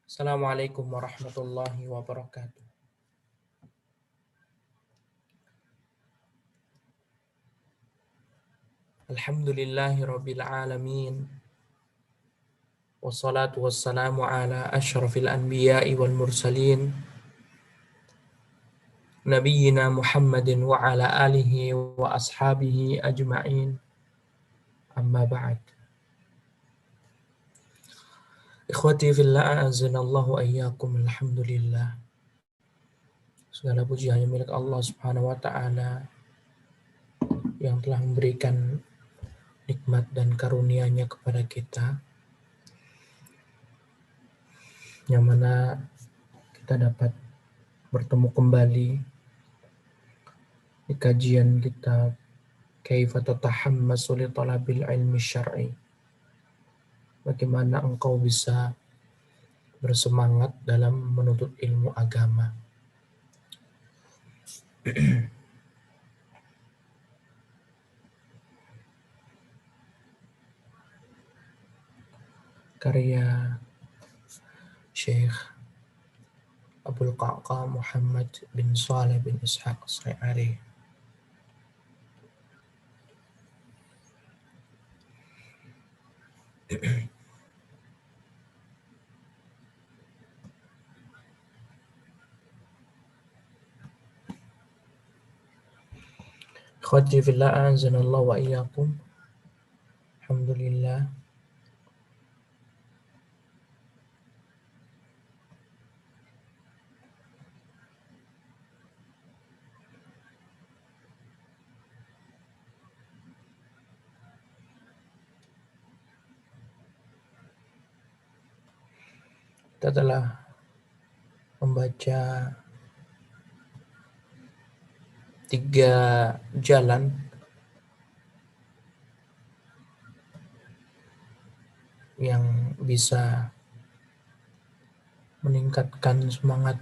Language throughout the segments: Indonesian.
Assalamualaikum warahmatullahi wabarakatuh. Alhamdulillahi rabbil alamin. Wassalatu wassalamu ala asyrafil anbiya'i wal mursalin. Nabiyyina Muhammadin wa ala alihi wa ashabihi ajma'in. Amma ba'd. Ikhwati fillah a'azzanallahu ayyakum, alhamdulillah. Segala puji hanya milik Allah Subhanahu wa taala yang telah memberikan nikmat dan karunia-Nya kepada kita, yang mana kita dapat bertemu kembali di kajian kitab Kaifa Tatahammasu li Talabil Ilmi Syar'i. Bagaimana engkau bisa bersemangat dalam menuntut ilmu agama. Karya Syekh Abdul Qa'qa Muhammad bin Saleh bin Ishaq As-Syi'ari. Ikhwati fillah a'azzanallahu wa iyyakum. Alhamdulillah. Kita telah membaca 3 jalan yang bisa meningkatkan semangat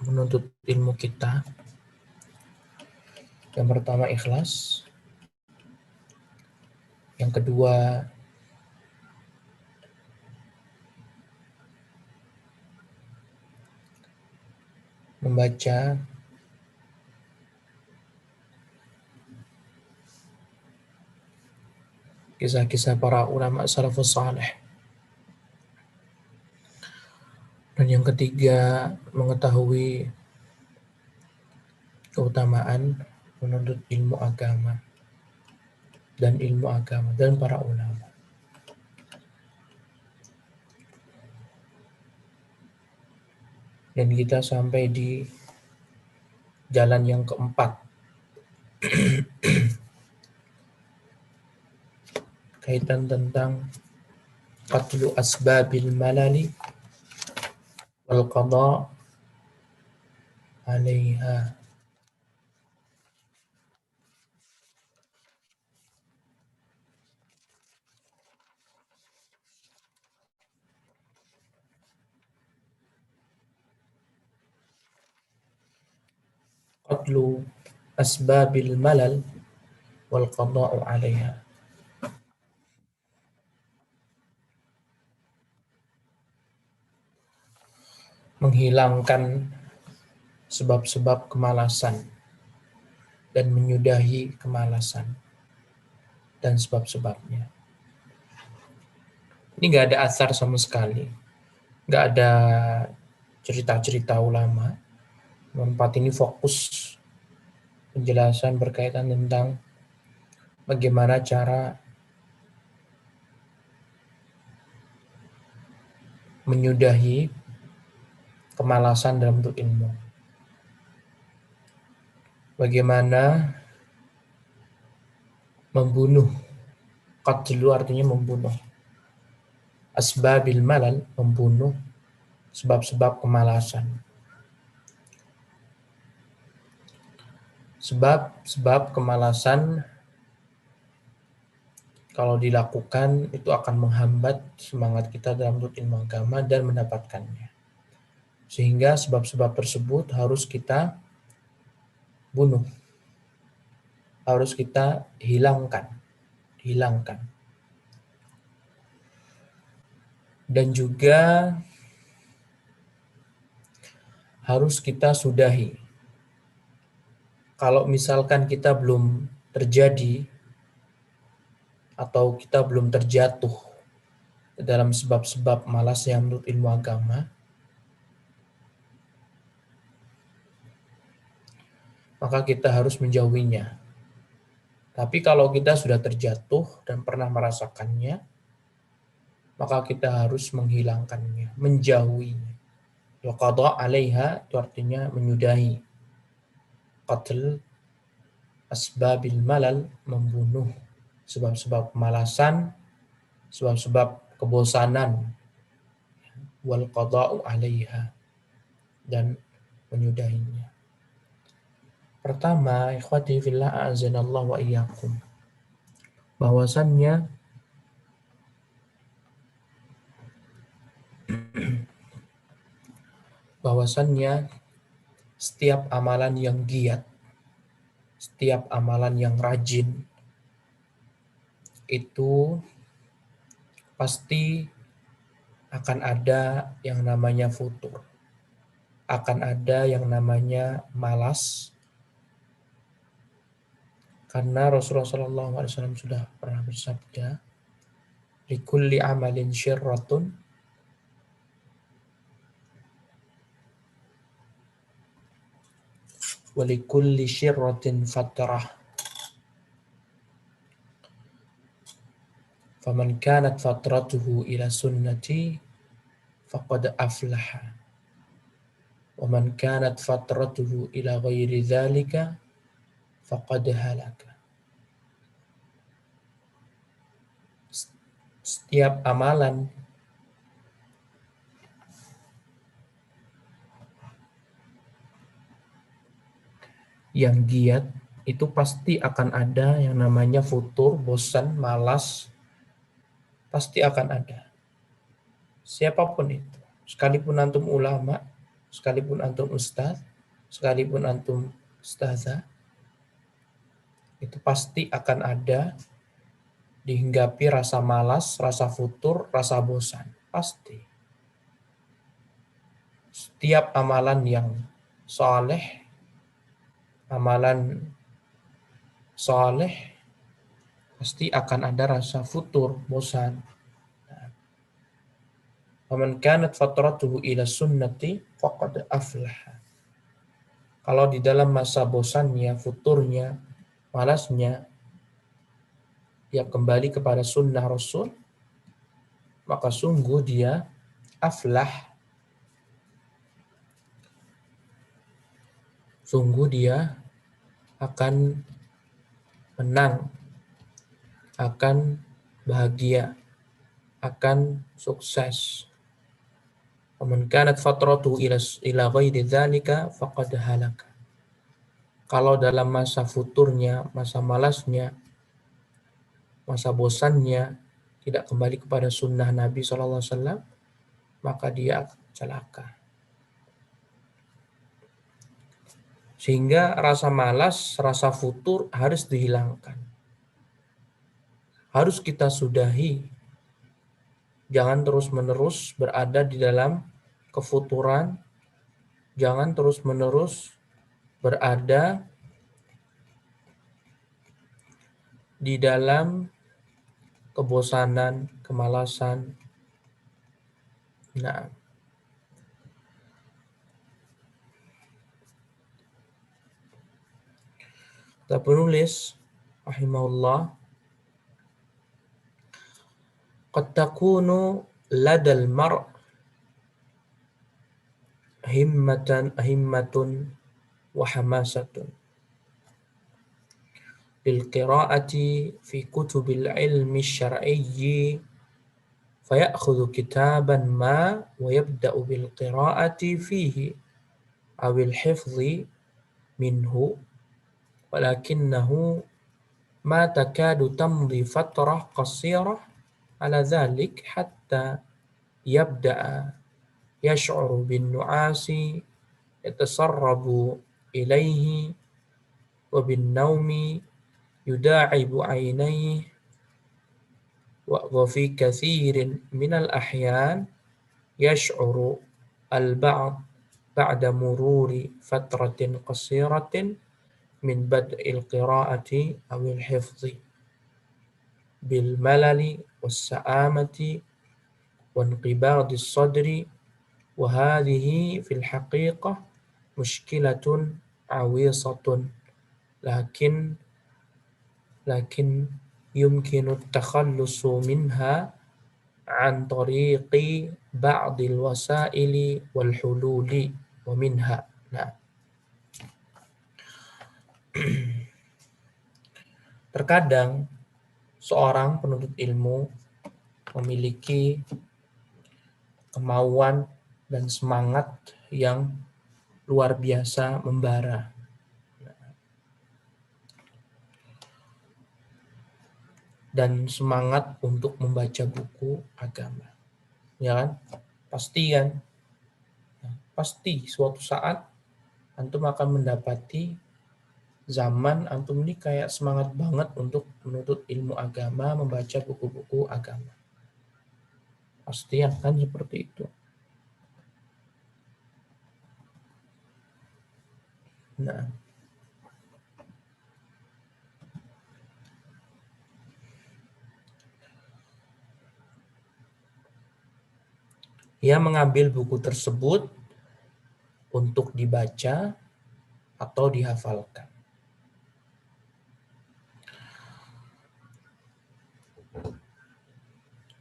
menuntut ilmu kita. Yang pertama ikhlas, yang kedua membaca kisah-kisah para ulama salafus saleh, dan yang ketiga mengetahui keutamaan menuntut ilmu agama dan para ulama. Dan kita sampai di jalan yang keempat, kaitan tentang qatlu asbabil malali wal qada' alaiha. Qatlu asbabil malal wal qada'u alaiha. Menghilangkan sebab-sebab kemalasan dan menyudahi kemalasan dan sebab-sebabnya. Ini nggak ada asar sama sekali, nggak ada cerita-cerita ulama. Tempat ini fokus penjelasan berkaitan tentang bagaimana cara menyudahi kemalasan dalam bentuk ilmu. Bagaimana membunuh, qatlu artinya membunuh, asbabil malal membunuh sebab-sebab kemalasan. Sebab-sebab kemalasan kalau dilakukan itu akan menghambat semangat kita dalam menuntut ilmu agama dan mendapatkannya. Sehingga sebab-sebab tersebut harus kita bunuh, harus kita hilangkan. Dan juga harus kita sudahi. Kalau misalkan kita belum terjadi atau kita belum terjatuh dalam sebab-sebab malas yang menurut ilmu agama, maka kita harus menjauhinya. Tapi kalau kita sudah terjatuh dan pernah merasakannya, maka kita harus menghilangkannya, menjauhinya. Wa qada 'alaiha itu artinya menyudahi. Qatl asbabil malal, membunuh sebab-sebab kemalasan, sebab-sebab kebosanan, wal qada'u 'alaiha, dan menyudahinya. Pertama, ikhwati fillah a'azanallahu wa iyyakum, bahwasannya setiap amalan yang giat, setiap amalan yang rajin itu pasti akan ada yang namanya futur. Akan ada yang namanya malas. Karena Rasulullah SAW sudah pernah bersabda, likulli amalin syirratun walikulli syirratin fatrah. Faman kanat fatratuhu ila sunnati faqad aflaha. Waman kanat fatratuhu ila ghairi dzalika faqad halaka. Setiap amalan yang giat itu pasti akan ada yang namanya futur, bosan, malas, pasti akan ada. Siapapun itu, sekalipun antum ulama, sekalipun antum ustaz, sekalipun antum ustazah, itu pasti akan ada dihinggapi rasa malas, rasa futur, rasa bosan. Pasti. Setiap amalan yang soleh, amalan soleh, pasti akan ada rasa futur, bosan. Faman kanat fatratuhu ila sunnati faqad aflaha. Kalau di dalam masa bosannya, futurnya, malasnya, dia kembali kepada sunnah Rasul, maka sungguh dia aflah. Sungguh dia akan menang, akan bahagia, akan sukses. Faman kanat fatratuhu ila ghairi dzalika faqad halaka. Kalau dalam masa futurnya, masa malasnya, masa bosannya tidak kembali kepada sunnah Nabi SAW, maka dia celaka. Sehingga rasa malas, rasa futur harus dihilangkan. Harus kita sudahi. Jangan terus-menerus berada di dalam kefuturan. Jangan terus-menerus berada di dalam kebosanan, kemalasan. Nah, kata penulis rahimahullah, qad takunu ladal mar' himmatun wa hamasatun lil qira'ati fi kutubil ilmi syar'iyyi fayakhudhu kitaban ma wa yabda'u bil qira'ati fihi awil hifdhi minhu walakinnahu ma takadu tamdi fatrah qasirah ala dhalik hatta yabda'a yash'uru bin nu'asi yatasarrabu ilaihi wa bin naumi yuda'ibu ainaihi wa fi kathirin minal ahyan yash'uru al-ba'd ba'da mururi fatratin qasiratin min bad'il qira'ati awil hifzi bil malali was sa'amati wa inqibadis sadri wa hadhihi fil haqiqah mushkilatun awisatun lakin yumkinu at-takhallusu minha an tariqi ba'dil wasaili wal hululi wa minha. Nah, terkadang seorang penuntut ilmu memiliki kemauan dan semangat yang luar biasa membara. Dan semangat untuk membaca buku agama. Ya kan? Pasti kan? Pasti suatu saat antum akan mendapati zaman antum ini kayak semangat banget untuk menuntut ilmu agama, membaca buku-buku agama. Pasti akan seperti itu. Nah, ia mengambil buku tersebut untuk dibaca atau dihafalkan.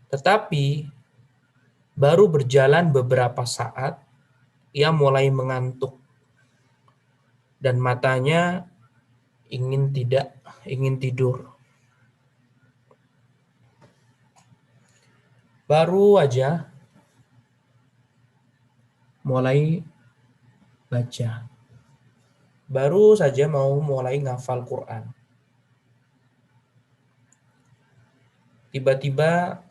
Tetapi baru berjalan beberapa saat, ia mulai mengantuk dan matanya ingin tidur. Baru aja mulai baca. Baru saja mau mulai ngafal Quran. Tiba-tiba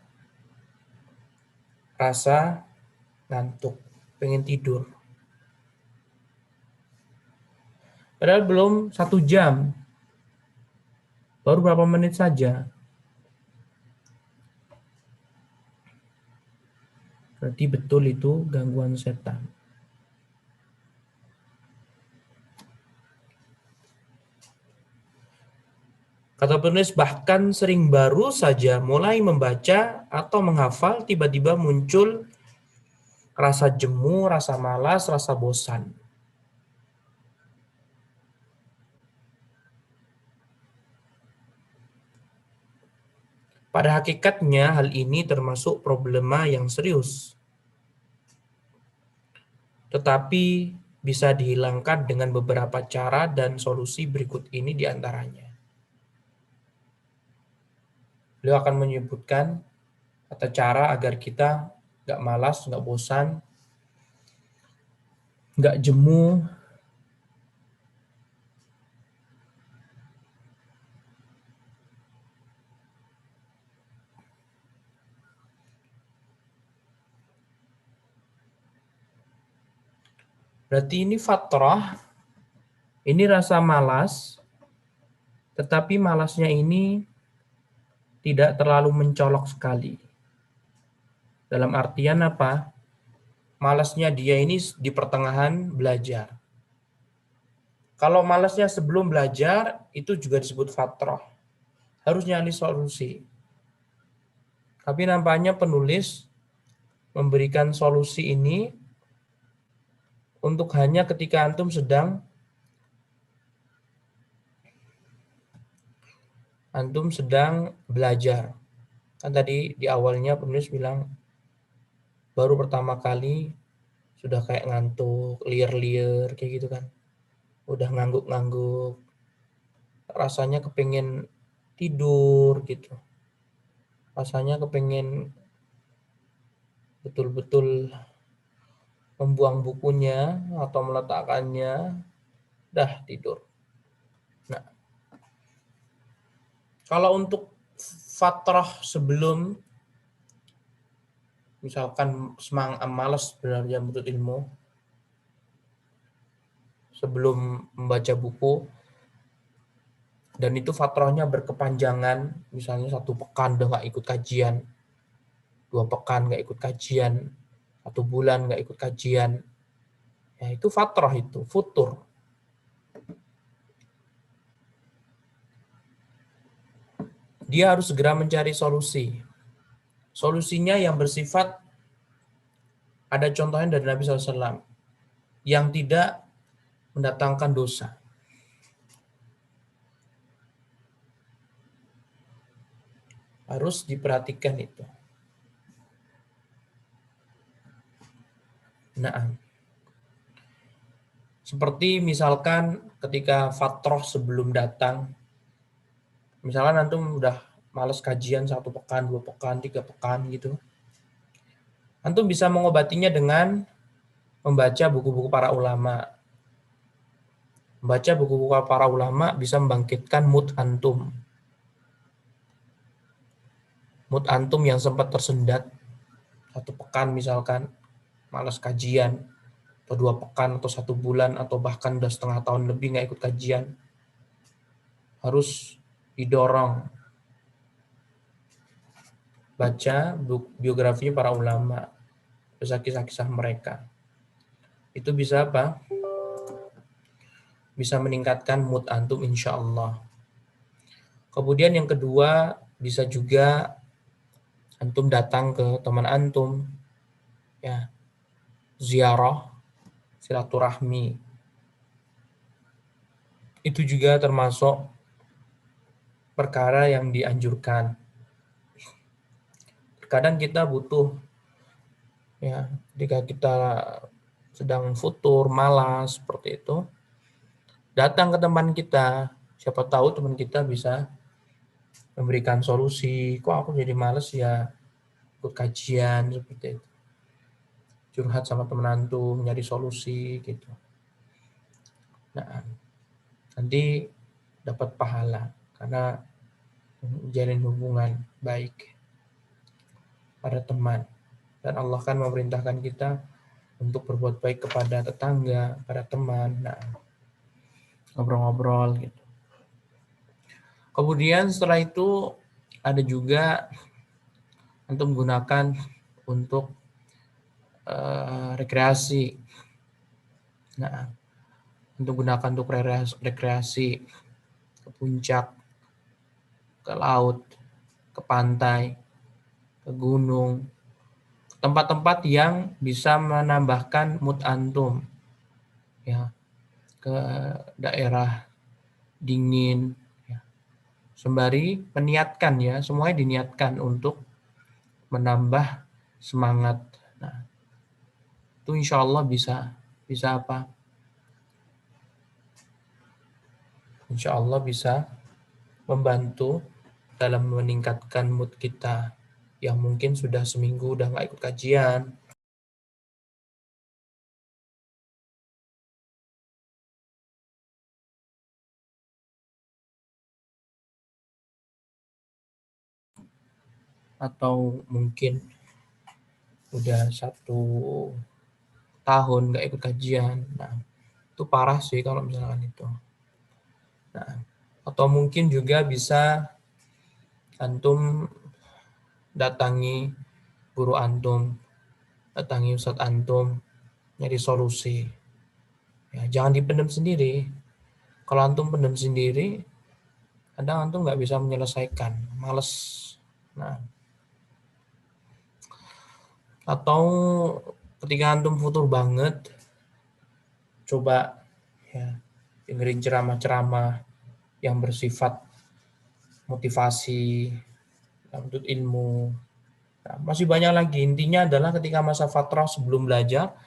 rasa ngantuk, pengen tidur. Padahal belum 1 jam. Baru berapa menit saja. Berarti betul itu gangguan setan. Kata penulis, bahkan sering baru saja mulai membaca atau menghafal, tiba-tiba muncul rasa jemu, rasa malas, rasa bosan. Pada hakikatnya hal ini termasuk problema yang serius. Tetapi bisa dihilangkan dengan beberapa cara dan solusi berikut ini diantaranya. Beliau akan menyebutkan atau cara agar kita nggak malas, nggak bosan, nggak jemu. Berarti ini fatrah, ini rasa malas, tetapi malasnya ini tidak terlalu mencolok sekali. Dalam artian apa? Malasnya dia ini di pertengahan belajar. Kalau malasnya sebelum belajar, itu juga disebut fatrah. Harus nyari solusi. Tapi nampaknya penulis memberikan solusi ini untuk hanya ketika antum sedang belajar. Kan tadi di awalnya penulis bilang baru pertama kali sudah kayak ngantuk, liar-liar kayak gitu kan. Udah ngangguk-ngangguk. Rasanya kepengen tidur gitu. Rasanya kepengen betul-betul membuang bukunya atau meletakkannya, dah tidur. Nah, kalau untuk fatrah sebelum, misalkan semangat malas sebenarnya menuntut ilmu, sebelum membaca buku, dan itu fatrahnya berkepanjangan, misalnya 1 pekan udah nggak ikut kajian, 2 pekan nggak ikut kajian, 1 bulan nggak ikut kajian, Ya, itu fatrah, itu futur. Dia harus segera mencari solusi. Solusinya yang bersifat, ada contohnya dari Nabi SAW, yang tidak mendatangkan dosa. Harus diperhatikan itu. Nah, seperti misalkan ketika fatrah sebelum datang, misalkan antum udah males kajian 1 pekan, 2 pekan, 3 pekan gitu. Antum bisa mengobatinya dengan membaca buku-buku para ulama. Membaca buku-buku para ulama bisa membangkitkan mood antum. Mood antum yang sempat tersendat 1 pekan misalkan, malas kajian, atau 2 pekan, atau 1 bulan, atau bahkan udah setengah tahun lebih nggak ikut kajian, harus didorong baca biografinya para ulama, kisah-kisah mereka. Itu bisa apa? Bisa meningkatkan mood antum insya Allah. Kemudian yang kedua, bisa juga antum datang ke teman antum, ya, ziarah, silaturahmi. Itu juga termasuk perkara yang dianjurkan. Kadang kita butuh, ya, ketika kita sedang futur, malas seperti itu, datang ke teman kita. Siapa tahu teman kita bisa memberikan solusi. Kok aku jadi malas ya ikut kajian seperti itu. Curhat sama teman antum, nyari solusi gitu. Nah, nanti dapat pahala karena menjalin hubungan baik pada teman. Dan Allah kan memerintahkan kita untuk berbuat baik kepada tetangga, pada teman. Nah, ngobrol-ngobrol gitu. Kemudian setelah itu ada juga antum gunakan untuk rekreasi. Nah, untuk gunakan untuk rekreasi ke puncak, ke laut, ke pantai, ke gunung, tempat-tempat yang bisa menambahkan mood antum, ya, ke daerah dingin, ya. Sembari meniatkan, ya, semuanya diniatkan untuk menambah semangat. Nah, itu insya Allah bisa apa? Insya Allah bisa membantu dalam meningkatkan mood kita yang mungkin sudah seminggu udah nggak ikut kajian. Atau mungkin udah 1 tahun nggak ikut kajian. Nah, itu parah sih kalau misalkan itu. Nah, atau mungkin juga bisa antum datangi guru antum, datangi ustadz antum, nyari solusi. Ya, jangan dipendam sendiri. Kalau antum pendam sendiri, kadang antum nggak bisa menyelesaikan, males. Nah, atau ketika antum futur banget, coba, ya, dengerin ceramah-ceramah yang bersifat motivasi, menuntut ilmu. Nah, masih banyak lagi. Intinya adalah ketika masa fatrah sebelum belajar,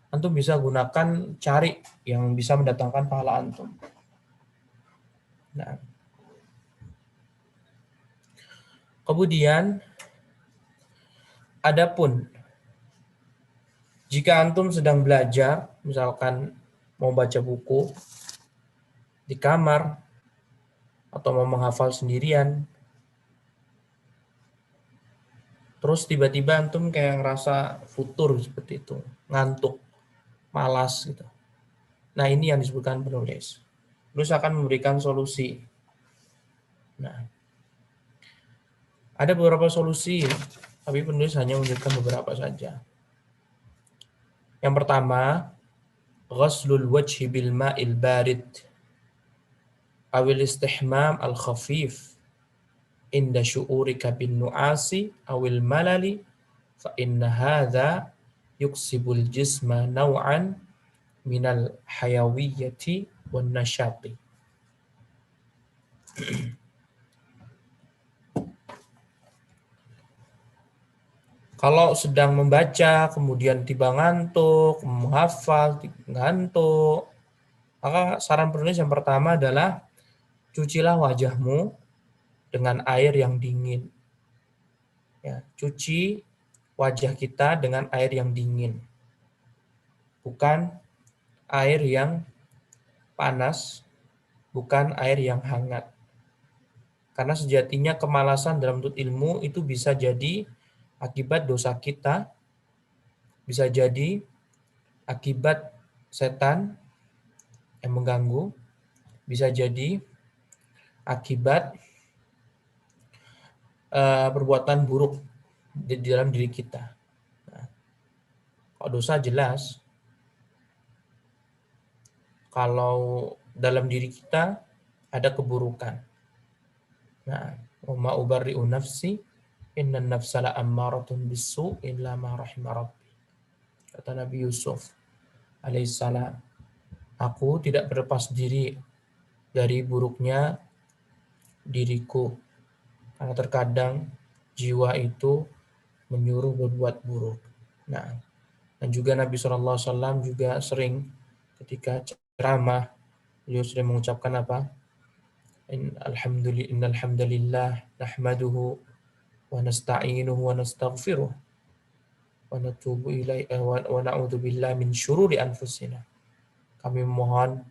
antum bisa gunakan cari yang bisa mendatangkan pahala antum. Nah, kemudian adapun jika antum sedang belajar, misalkan mau baca buku di kamar atau mau menghafal sendirian, terus tiba-tiba antum kayak ngerasa futur seperti itu, ngantuk, malas gitu. Nah, ini yang disebutkan penulis. Penulis akan memberikan solusi. Nah, ada beberapa solusi, tapi penulis hanya menyebutkan beberapa saja. Yang pertama, ghaslul wajhi bil ma'il barid awil istihmam al khafif inda syu'urika bin nu'asi awil malali fa inna hadha yuksibul jisma naw'an minal hayawiyyati wan nasyati. Kalau sedang membaca, kemudian tiba ngantuk, menghafal, ngantuk, maka saran penulis yang pertama adalah cucilah wajahmu dengan air yang dingin. Ya, cuci wajah kita dengan air yang dingin, bukan air yang panas, bukan air yang hangat. Karena sejatinya kemalasan dalam menuntut ilmu itu bisa jadi akibat dosa kita, bisa jadi akibat setan yang mengganggu, bisa jadi akibat perbuatan buruk di dalam diri kita. Nah, kalau dosa jelas, kalau dalam diri kita ada keburukan. Nah, wa ubarri'u nafsi innan nafsa la'ammaratun bisu illa ma rahima rabbi. Kata Nabi Yusuf alaihissalam, aku tidak berlepas diri dari buruknya diriku. Karena terkadang jiwa itu menyuruh berbuat buruk. Nah, dan juga Nabi SAW juga sering ketika ceramah, beliau sering mengucapkan apa? Innal hamdalillah nahmaduhu wa nasta'inuhu wa nastaghfiruh wa natubu ilaihi wa na'udzu billahi min syururi anfusina. Kami mohon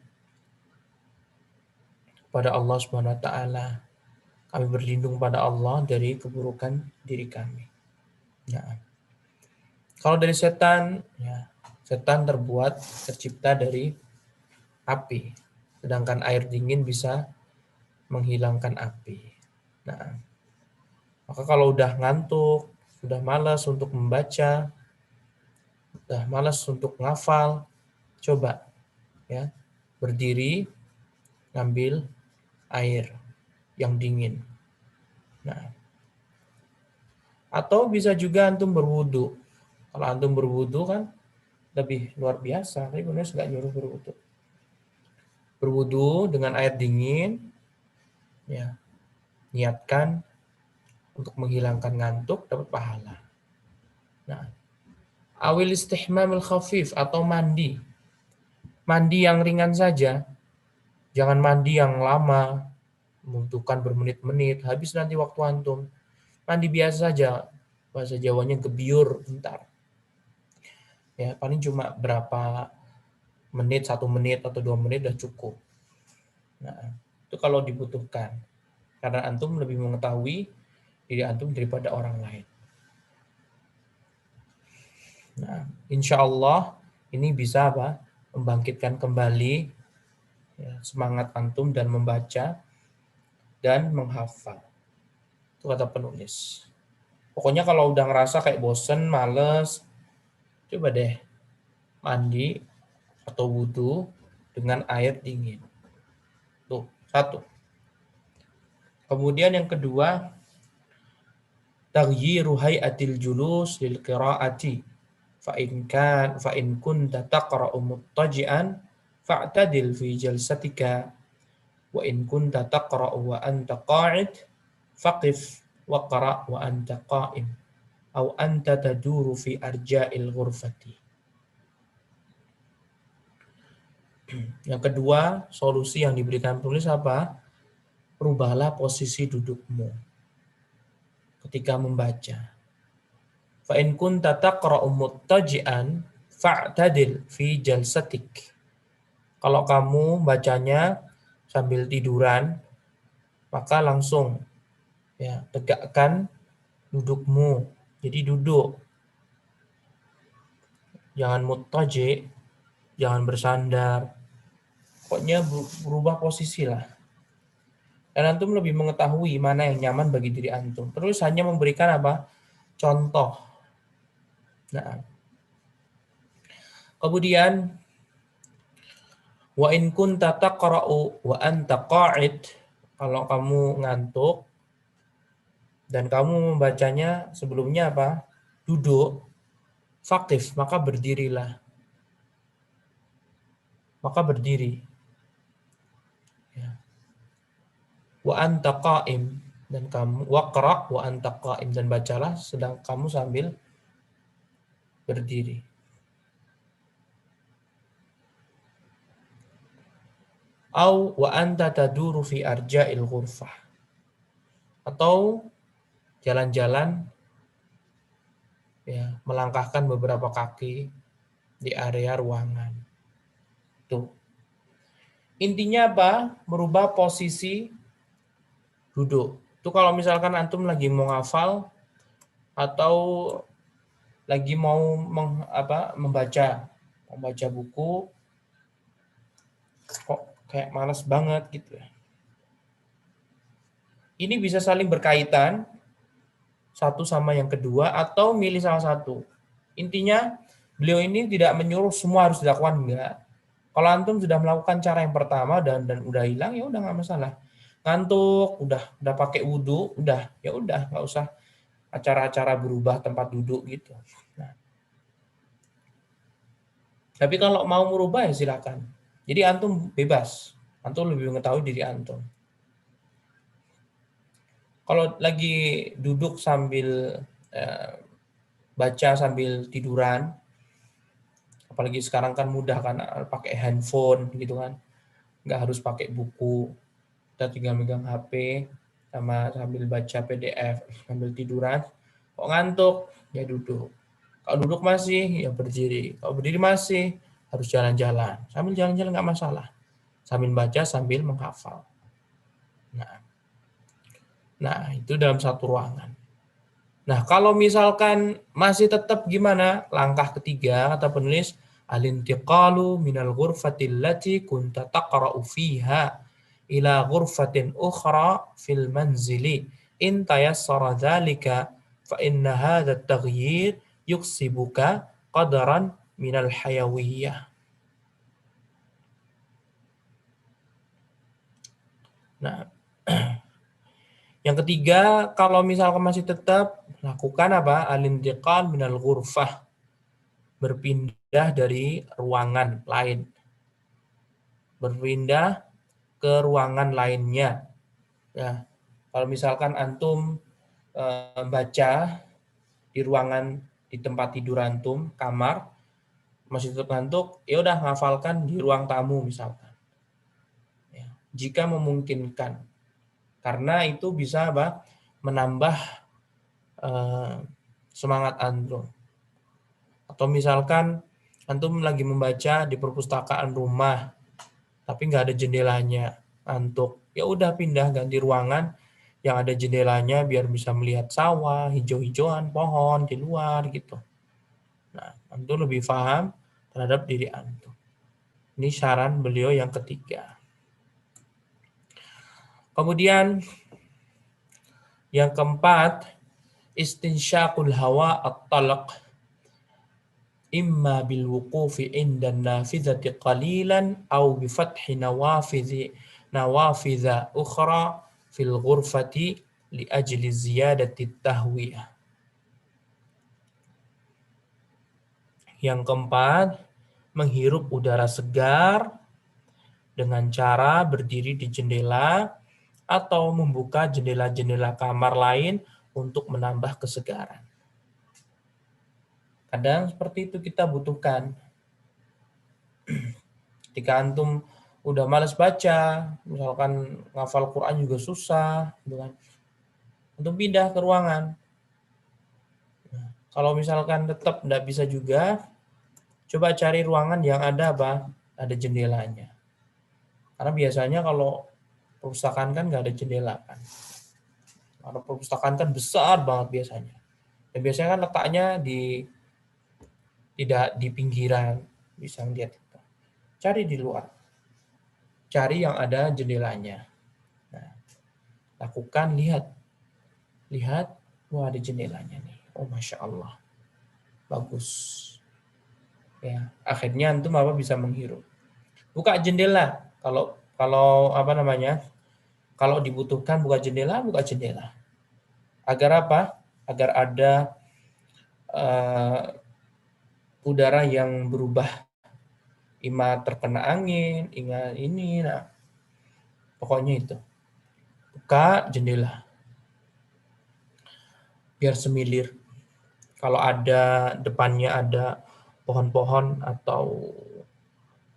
kepada Allah Subhanahu wa taala. Kami berlindung pada Allah dari keburukan diri kami. Nah, kalau dari setan, ya, setan tercipta dari api, sedangkan air dingin bisa menghilangkan api. Nah, maka kalau udah ngantuk, sudah malas untuk membaca, sudah malas untuk ngafal, coba ya berdiri, ngambil air yang dingin. Nah, atau bisa juga antum berwudu. Kalau antum berwudu kan lebih luar biasa, tapi benar nggak nyuruh berwudu. Berwudu dengan air dingin, ya, niatkan untuk menghilangkan ngantuk, dapat pahala. Nah, awil istihmamil khafif atau mandi. Mandi yang ringan saja, jangan mandi yang lama, membutuhkan bermenit-menit, habis nanti waktu antum. Mandi biasa saja, bahasa Jawanya gebyur bentar. Ya, paling cuma berapa menit, 1 menit atau 2 menit udah cukup. Nah, itu kalau dibutuhkan. Karena antum lebih mengetahui diri antum daripada orang lain. Nah, insya Allah ini bisa apa? Membangkitkan kembali ya, semangat antum dan membaca dan menghafal. Itu kata penulis. Pokoknya kalau udah ngerasa kayak bosen, males, coba deh mandi atau wudhu dengan air dingin. Tuh, satu. Kemudian yang kedua, taghyiru hay'atil julus lil qiraati. Fa in kunta taqra'u muttaji'an fa'tadil fi jalsatika wa in kunta taqra'u wa anta qa'id faqif waqra' wa anta qa'im aw anta taduru fi arja'il ghurfati. Yang kedua, solusi yang diberikan penulis apa? Rubahlah posisi dudukmu ketika membaca. Fa in kunta taqra'u muttaji'an fa'tadil fi jalsatik. Kalau kamu bacanya sambil tiduran, maka langsung ya tegakkan dudukmu. Jadi duduk. Jangan muttaji, jangan bersandar. Pokoknya berubah posisi lah. Dan antum lebih mengetahui mana yang nyaman bagi diri antum. Terus hanya memberikan apa? Contoh. Nah, kemudian Wa in kunta taqra'u wa anta qa'id, kalau kamu ngantuk dan kamu membacanya sebelumnya apa? Duduk, faqif, maka berdirilah. Maka berdiri. Ya. Wa anta qa'im, dan kamu waqra' wa anta qa'im, dan bacalah sedang kamu sambil berdiri. Au wa anta taduru fi arja'il ghurfah, atau jalan-jalan, ya, melangkahkan beberapa kaki di area ruangan. Tuh. Intinya apa? Merubah posisi duduk. Itu kalau misalkan antum lagi mau ngafal atau lagi mau membaca buku, kok kayak malas banget gitu ya. Ini bisa saling berkaitan satu sama yang kedua atau milih salah satu. Intinya beliau ini tidak menyuruh semua harus dilakukan, enggak. Kalau antum sudah melakukan cara yang pertama dan udah hilang, ya udah nggak masalah. Ngantuk, udah pakai wudhu, udah, ya udah nggak usah acara-acara berubah tempat duduk gitu. Nah, tapi kalau mau merubah ya silakan. Jadi antum bebas, antum lebih mengetahui diri antum. Kalau lagi duduk sambil baca sambil tiduran, apalagi sekarang kan mudah kan pakai handphone gitu kan, nggak harus pakai buku, kita tinggal megang HP sama sambil baca PDF sambil tiduran. Kok ngantuk ya duduk, kalau duduk masih ya berdiri, kalau berdiri masih harus jalan-jalan, sambil jalan-jalan nggak masalah, sambil baca sambil menghafal. Nah itu dalam satu ruangan. Nah, kalau misalkan masih tetap gimana? Langkah ketiga kata penulis, al-intiqalu minal ghurfatil lati kunta taqra'u fiha ila ghurfatin ukhra fil manzili in tayassara dzalika fa inna hadha at-taghyir yuksibuka qadaran minal hayawiyah. Nah, yang ketiga, kalau misalkan masih tetap, lakukan apa? Al-intiqal minal ghurfah, berpindah dari ruangan lain, berpindah ke ruangan lainnya. Ya, kalau misalkan antum baca di ruangan di tempat tidur antum, kamar, masih tetap ngantuk, ya udah ngafalkan di ruang tamu misalkan. Ya, jika memungkinkan, karena itu bisa apa? Menambah semangat antum. Atau misalkan antum lagi membaca di perpustakaan rumah, tapi nggak ada jendelanya, ngantuk, ya udah pindah ganti ruangan yang ada jendelanya biar bisa melihat sawah, hijau-hijauan, pohon di luar gitu. Nah, antum lebih paham terhadap diri antum. Ini saran beliau yang ketiga. Kemudian yang keempat, istinsyaqul hawa at-talaq imma bil wuqufi inda nafidhati qalilan aw bi fathi nawafidha ukhra fil ghurfati li ajli ziyadati tahwiyah. Yang keempat, menghirup udara segar dengan cara berdiri di jendela atau membuka jendela-jendela kamar lain untuk menambah kesegaran. Kadang seperti itu kita butuhkan. Ketika antum udah malas baca, misalkan ngafal Quran juga susah, gitu kan. Antum pindah ke ruangan. Nah, kalau misalkan tetap tidak bisa juga, coba cari ruangan yang ada apa? Ada jendelanya. Karena biasanya kalau perpustakaan kan nggak ada jendela kan. Kalau perpustakaan kan besar banget biasanya. Dan biasanya kan letaknya tidak di pinggiran, bisa melihat itu. Cari di luar. Cari yang ada jendelanya. Nah, lakukan, lihat, wah ada jendelanya nih. Oh masya Allah, bagus. Ya, akhirnya antum apa bisa menghirup. Buka jendela. Kalau apa namanya? Kalau dibutuhkan buka jendela, buka jendela. Agar apa? Agar ada udara yang berubah. Ima terkena angin, ingat ini, nah pokoknya itu. Buka jendela. Biar semilir. Kalau ada depannya ada pohon-pohon atau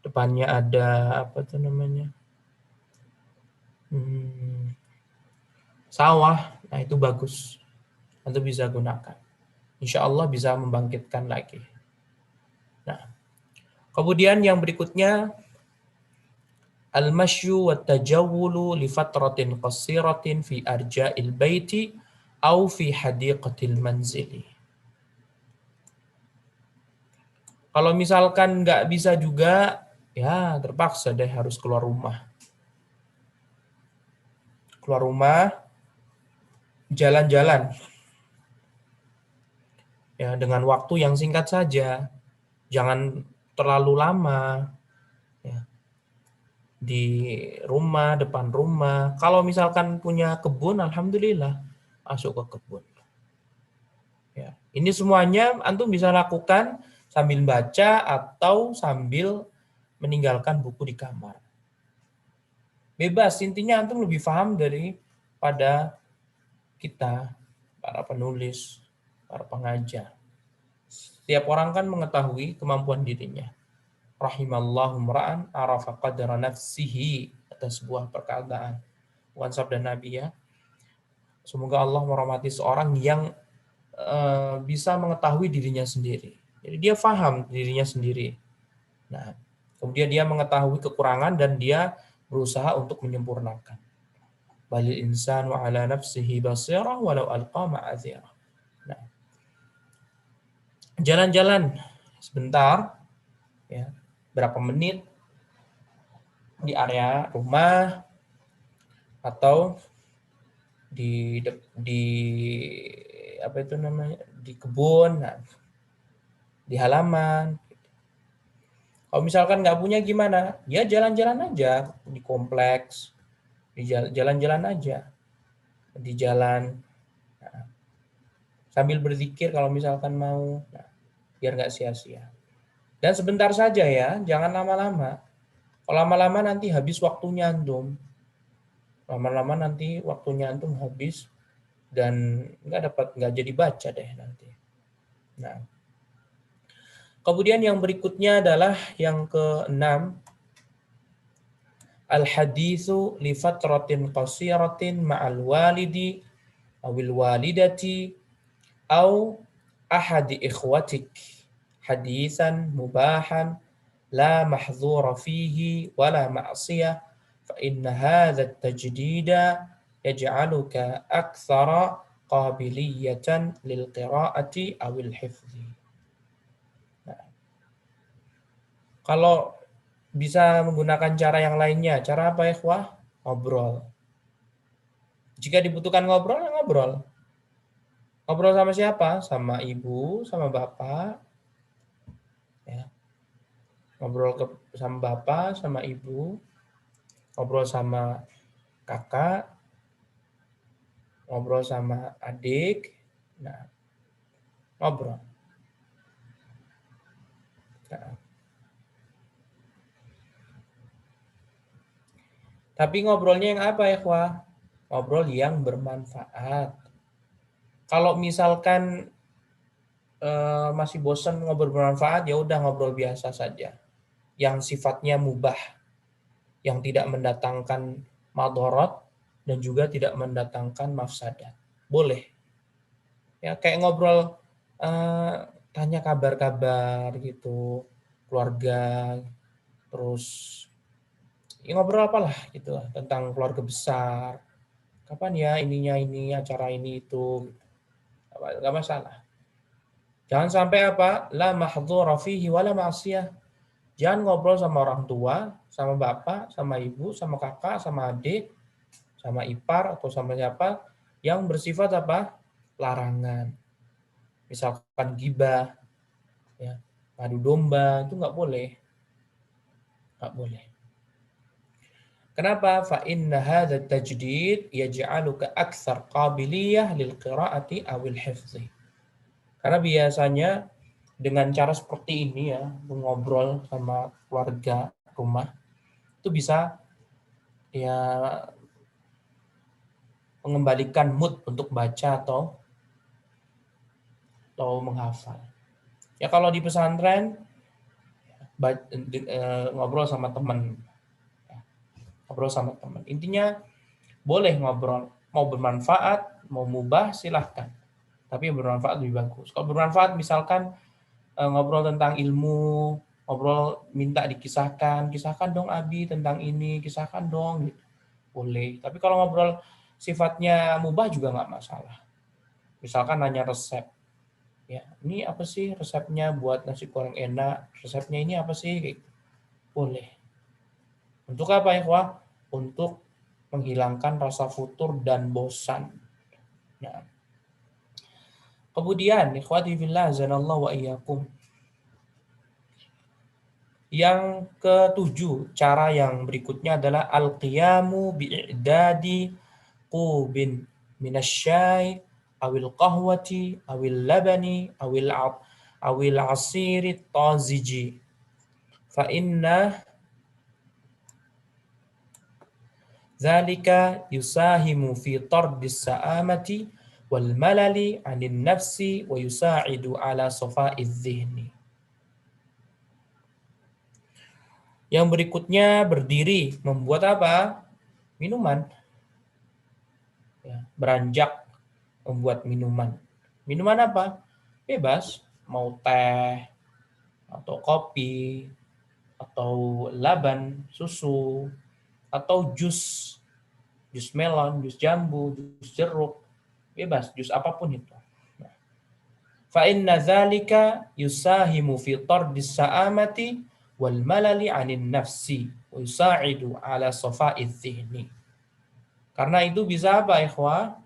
depannya ada apa tuh namanya? Sawah, nah itu bagus. Nanti bisa gunakan. Insya Allah bisa membangkitkan lagi. Nah, kemudian yang berikutnya al-masyu wa tajawulu li fatratin qasiratin fi arja'il baiti au fi hadiqatil manzili. Kalau misalkan nggak bisa juga, ya terpaksa deh harus keluar rumah. Keluar rumah, jalan-jalan. Ya, dengan waktu yang singkat saja. Jangan terlalu lama. Ya, di rumah, depan rumah. Kalau misalkan punya kebun, alhamdulillah, masuk ke kebun. Ya, ini semuanya antum bisa lakukan sambil baca atau sambil meninggalkan buku di kamar. Bebas, intinya antum lebih paham daripada kita, para penulis, para pengajar. Setiap orang kan mengetahui kemampuan dirinya. Rahimallahu mra'an arafa qadra nafsihi, kata sebuah perkataan bukan sabda Nabi ya. Semoga Allah merahmati seorang yang bisa mengetahui dirinya sendiri. Jadi dia paham dirinya sendiri. Nah, kemudian dia mengetahui kekurangan dan dia berusaha untuk menyempurnakan. Balil insanu ala nafsihi basirah walau alqa ma'azirah. Nah, jalan-jalan sebentar, ya, berapa menit di area rumah atau di apa itu namanya, di kebun, nah, di halaman. Kalau misalkan nggak punya gimana? Ya jalan-jalan aja di kompleks, di jalan-jalan aja di jalan, nah, sambil berzikir kalau misalkan mau, nah, biar nggak sia-sia. Dan sebentar saja ya, jangan lama-lama. Kalau lama-lama nanti habis waktunya antum. Lama-lama nanti waktunya antum habis dan nggak jadi baca deh nanti. Nah, kemudian yang berikutnya adalah yang keenam, al-haditsu li fatratin qasiratin ma'al walidi awil walidati au ahadi ikhwatik hadisan mubahan la mahdzura fihi wala ma'siyah fa inna hadha at-tajdida yaj'aluka aktsara qabiliyatan lil qira'ati awil hifzi. Nah, kalau bisa menggunakan cara yang lainnya, cara apa ya, ikhwah? Ngobrol. Jika dibutuhkan ngobrol, ya ngobrol. Ngobrol sama siapa? Sama ibu, sama bapak. Ya. Ngobrol sama bapak, sama ibu. Ngobrol sama kakak. Ngobrol sama adik. Nah, ngobrol. Nah. Tapi ngobrolnya yang apa ya, ikhwah? Ngobrol yang bermanfaat. Kalau misalkan masih bosan ngobrol bermanfaat, ya udah ngobrol biasa saja. Yang sifatnya mubah, yang tidak mendatangkan madharat dan juga tidak mendatangkan mafsadat. Boleh. Ya kayak ngobrol tanya kabar-kabar gitu, keluarga, terus ya ngobrol apalah gitu lah tentang keluarga besar. Kapan ya ininya ini, acara ini itu. Enggak masalah. Jangan sampai apa? La mahdhura fihi wala ma'siyah. Jangan ngobrol sama orang tua, sama bapak, sama ibu, sama kakak, sama adik, sama ipar atau sama siapa yang bersifat apa? Larangan. Misalkan gibah, ya, adu domba itu nggak boleh, nggak boleh. Kenapa? Fa inna hadha tajdid yaj'aluka aktsar qabiliyah lil qira'ati awil hifzi. Karena biasanya dengan cara seperti ini ya, ngobrol sama keluarga rumah, itu bisa ya mengembalikan mood untuk baca atau menghafal. Ya kalau di pesantren ngobrol sama teman, ngobrol sama teman. Intinya boleh ngobrol, mau bermanfaat, mau mubah silahkan. Tapi bermanfaat lebih bagus. Kalau bermanfaat misalkan ngobrol tentang ilmu, ngobrol minta dikisahkan, kisahkan dong Abi tentang ini, kisahkan dong gitu. Boleh. Tapi kalau ngobrol sifatnya mubah juga nggak masalah. Misalkan nanya resep. Ya, ini apa sih resepnya buat nasi goreng enak? Resepnya ini apa sih? Gitu. Boleh. Untuk apa ya, Wah? Untuk menghilangkan rasa futur dan bosan. Nah, kemudian, ikhwati fillah, zanallahu wa iyyakum. Yang ketujuh, cara yang berikutnya adalah al-qiyamu bi'idadi qubin minasyai awil qahwati awil labani awil asiri taziji. Fa inna dzalika yusahimu fi tardis sa'amati wal malali 'anil nafsi wa yusa'idu ala safa'iz dhihni. Yang berikutnya berdiri membuat apa? Minuman. Ya, beranjak membuat minuman. Minuman apa? Bebas, mau teh atau kopi atau laban, susu atau jus, jus melon, jus jambu, jus jeruk, bebas, jus apapun itu. Fa inna dzalika yusahimu fi tardis sa'amati wal malali 'anin nafsi wa yusa'idu ala safa'iz dhihni. Karena itu bisa apa, ikhwah?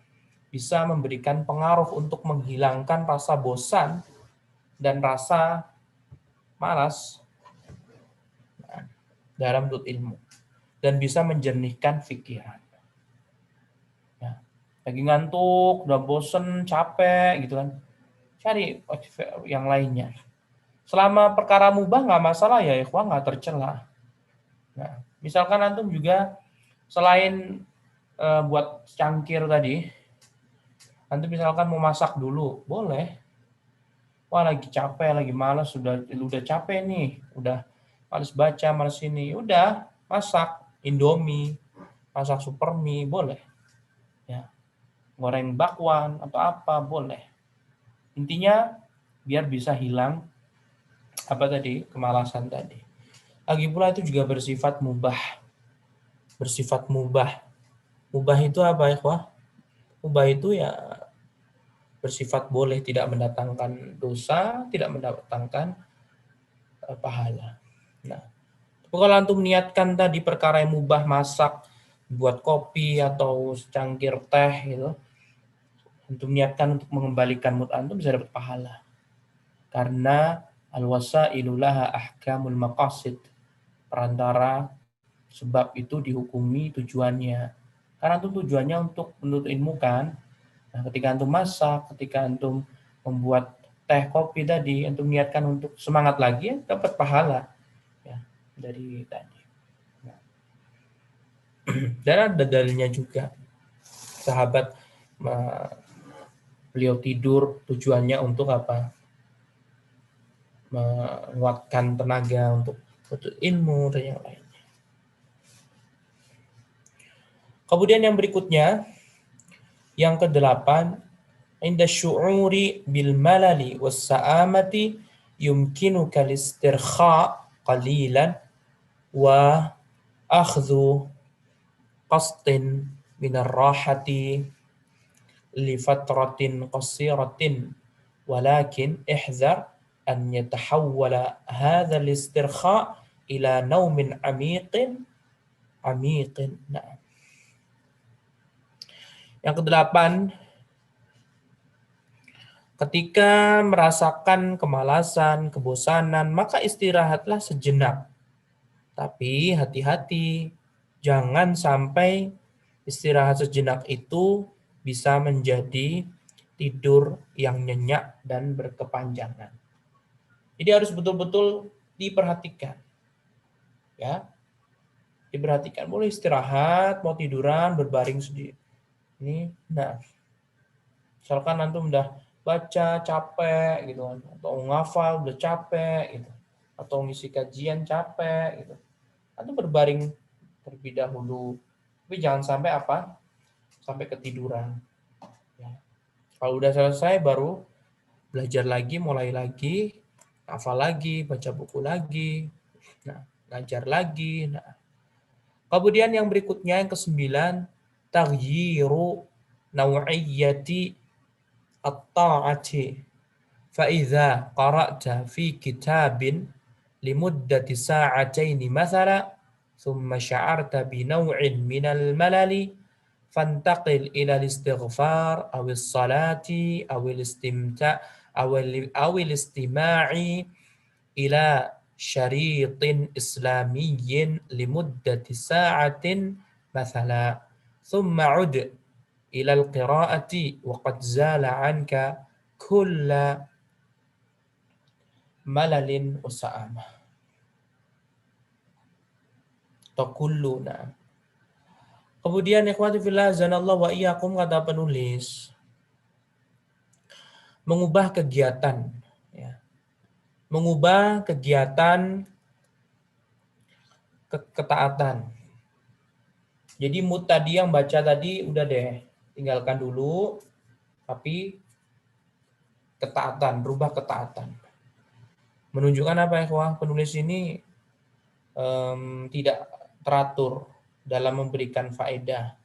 Bisa memberikan pengaruh untuk menghilangkan rasa bosan dan rasa malas dalam menuntut ilmu. Dan bisa menjernihkan pikiran. Ya. Lagi ngantuk, udah bosen, capek gitu kan. Cari yang lainnya. Selama perkara mubah nggak masalah ya, ikhwah, nggak tercela. Nah, misalkan antum juga selain buat cangkir tadi, antum misalkan mau masak dulu, boleh. Wah lagi capek, lagi malas, udah capek nih, udah males baca, males ini, udah masak Indomie, masak super mie, boleh. Ya, goreng bakwan atau apa, boleh. Intinya biar bisa hilang apa tadi, kemalasan tadi. Lagi pula itu juga bersifat mubah. Bersifat mubah. Mubah itu apa ya, Wah? Mubah itu ya bersifat boleh, tidak mendatangkan dosa, tidak mendatangkan pahala. Nah, kalau antum niatkan tadi perkara yang mubah, masak, buat kopi atau secangkir teh gitu, antum niatkan untuk mengembalikan mood antum bisa dapat pahala. Karena al-wasailu laha ahkamul maqasid. Perantara sebab itu dihukumi tujuannya. Karena antum tujuannya untuk menuntut ilmu kan. Nah, ketika antum masak, ketika antum membuat teh kopi tadi, antum niatkan untuk semangat lagi, dapat pahala ya dari tadi. Nah. Dan ada dalilnya juga. Sahabat beliau tidur tujuannya untuk apa? Menguatkan tenaga untuk ilmu dan yang lainnya. Kemudian yang berikutnya, yang kedelapan, inda syu'uri bil malali was sa'amati yumkinuka listirkha qalilan wa akhdhu qastin minar rahati li fatratin qasiratin walakin ihzar an yatahawwala hadha al-istirkha ila naumin amiqin. Nah. Yang kedelapan, ketika merasakan kemalasan, kebosanan, maka istirahatlah sejenak. Tapi hati-hati, Jangan sampai istirahat sejenak itu bisa menjadi tidur yang nyenyak dan berkepanjangan. Jadi harus betul-betul diperhatikan. Ya, diperhatikan. Boleh istirahat, mau tiduran, berbaring sedikit. Nah, misalkan antum udah baca capek gitu kan, atau ngafal udah capek gitu, atau ngisi kajian capek gitu. Antum berbaring terlebih dahulu. Tapi jangan sampai apa? Sampai ketiduran. Ya. Kalau udah selesai baru belajar lagi, mulai lagi, hafal lagi, baca buku lagi, nah, ngajar lagi. Nah, kemudian yang berikutnya yang kesembilan, taghyiru naw'iyyati at-ta'ati. Fa idza qara'ta fi kitabin limuddati sa'ataini mathala thumma sya'arta bi naw'in minal malali fantaqil ila al-istighfar aw as-salati aw al-istimta' aw al-istima'i ila syaritin islamiyyin limuddati sa'atin mathala thumma 'ud ila al-qira'ati wa qad zala 'anka kulla malalin usa'amah atau kulluna. Kemudian ikhwati fillah zanallahu wa iyyakum, kata penulis, mengubah kegiatan, ya. Mengubah kegiatan ketaatan. Jadi mood tadi yang baca tadi udah deh, tinggalkan dulu, tapi ketaatan, berubah ketaatan. Menunjukkan apa ya, ikhwah? Penulis ini tidak teratur dalam memberikan faedah.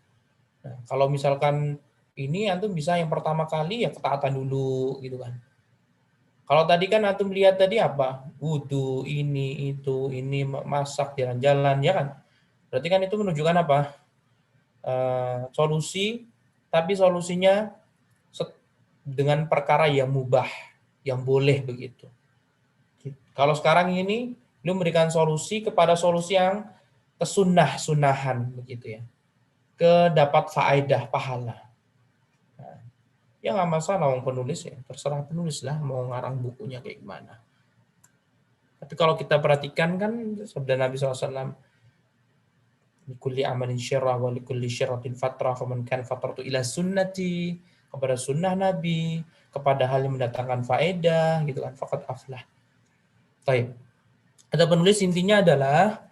Nah, kalau misalkan ini antum bisa yang pertama kali ya ketaatan dulu gitu kan. Kalau tadi kan antum lihat tadi apa? Wudu, ini masak, jalan-jalan ya kan. Berarti kan itu menunjukkan apa? Solusi, tapi solusinya dengan perkara yang mubah, yang boleh begitu. Kalau sekarang ini memberikan solusi kepada solusi yang kesunnah-sunahan begitu ya. Kedapat faedah pahala. Nah, ya nggak masalah orang penulis ya, terserah penulis lah mau ngarang bukunya kayak gimana. Tapi kalau kita perhatikan kan sabda Nabi SAW, likulli amalin syirrah wa likulli syirratin fatrah faman kan fatratu ila sunnati, kepada sunnah Nabi, kepada hal yang mendatangkan faedah gitu kan, faqad aflah. Baik. Kata penulis intinya adalah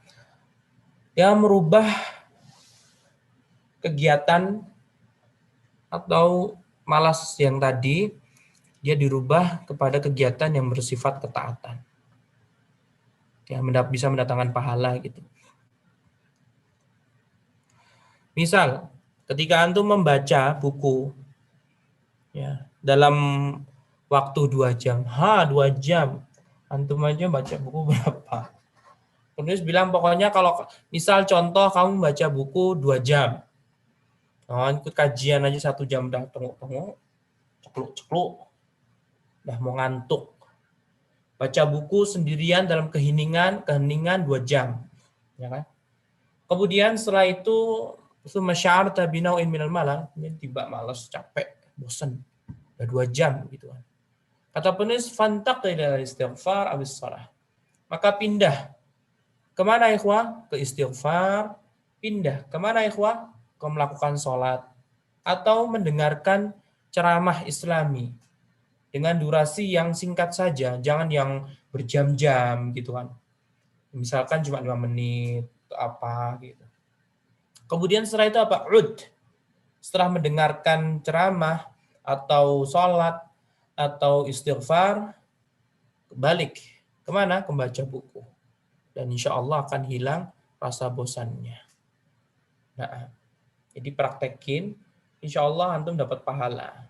yang merubah kegiatan atau malas yang tadi, dia dirubah kepada kegiatan yang bersifat ketaatan. Ya, bisa mendatangkan pahala gitu. Misal, ketika antum membaca buku ya, dalam waktu 2 jam. 2 jam. Antum aja baca buku berapa? Penulis bilang pokoknya kalau misal contoh kamu baca buku 2 jam. Oh, ikut kajian aja 1 jam udah tengok-tengok, cekluk-cekluk, udah mau ngantuk. Baca buku sendirian dalam keheningan 2 jam. Ya kan? Kemudian setelah itu masya'arta binau'in minal malal, tiba malas, capek, bosan. Udah 2 jam gitu kan. Kata penulis fantaqil ila istighfar abis salah. Maka pindah. Kemana ikhwah? Ke istighfar. Pindah. Kemana ikhwah? Ke melakukan sholat. Atau mendengarkan ceramah islami. Dengan durasi yang singkat saja. Jangan yang berjam-jam gitu kan. Misalkan cuma 5 menit. Atau apa gitu. Kemudian setelah itu apa? Ud. Setelah mendengarkan ceramah. Atau sholat. Atau istighfar. Balik. Kemana? Membaca buku. Dan insya Allah akan hilang rasa bosannya. Nah, jadi praktekin, insya Allah antum dapat pahala.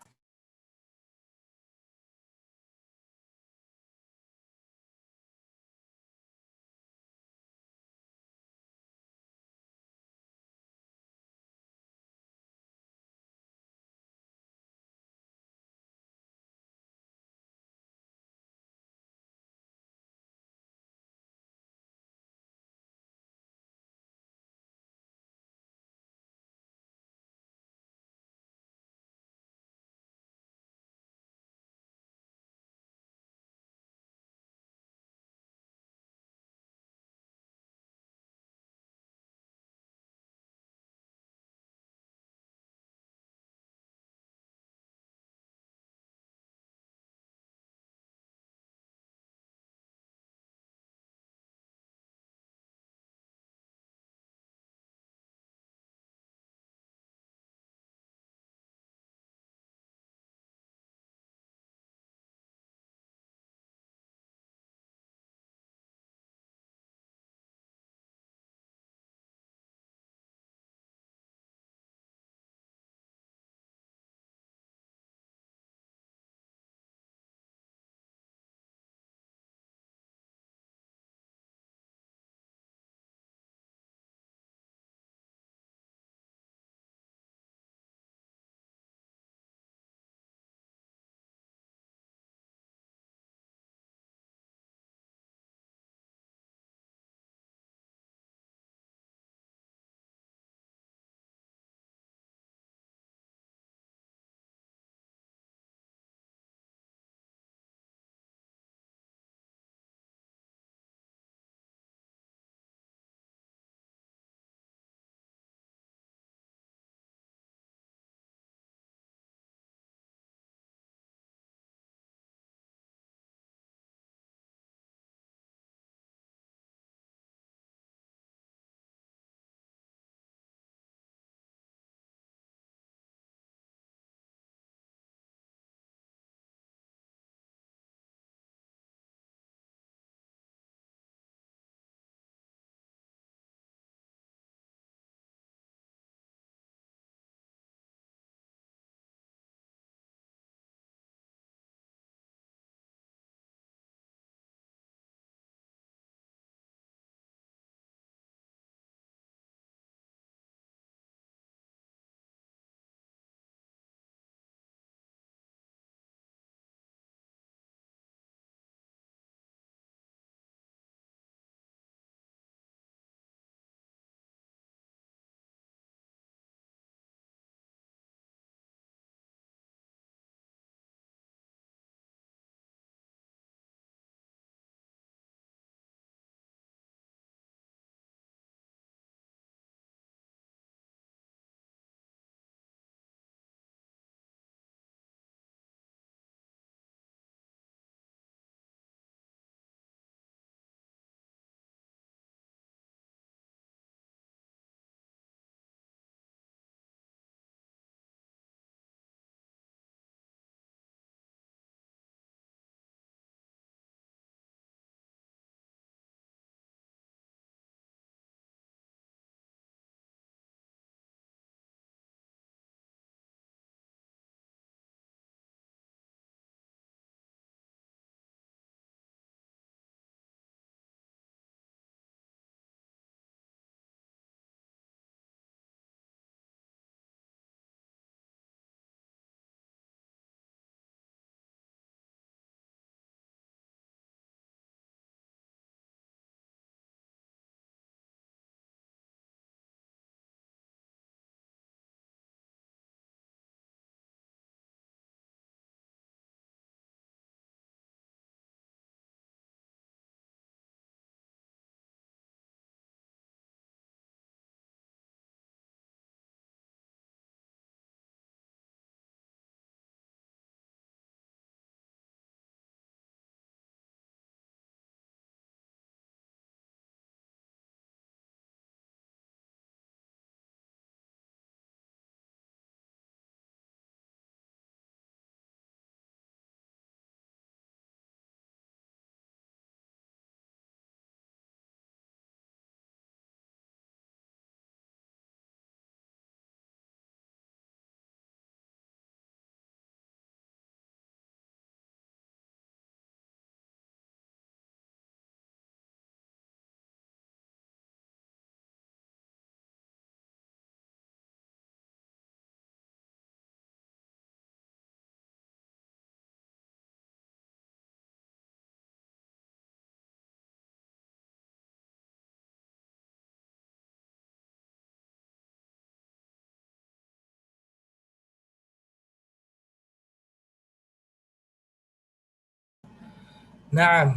Naam.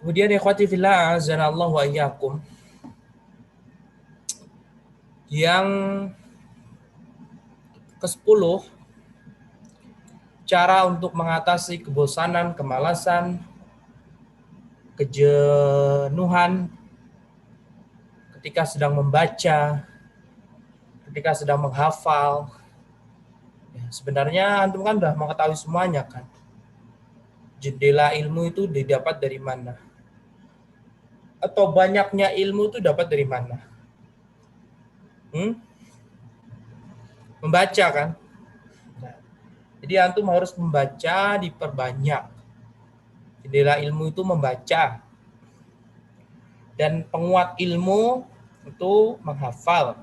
Kemudian ikhwati fillah azanallahu wa iyyakum, yang ke-10, cara untuk mengatasi kebosanan, kemalasan, kejenuhan ketika sedang membaca, ketika sedang menghafal. Ya, sebenarnya antum kan udah mengetahui semuanya kan. Jendela ilmu itu didapat dari mana? Atau banyaknya ilmu itu dapat dari mana? Membaca kan? Nah, jadi antum harus membaca, diperbanyak. Jendela ilmu itu membaca. Dan penguat ilmu itu menghafal.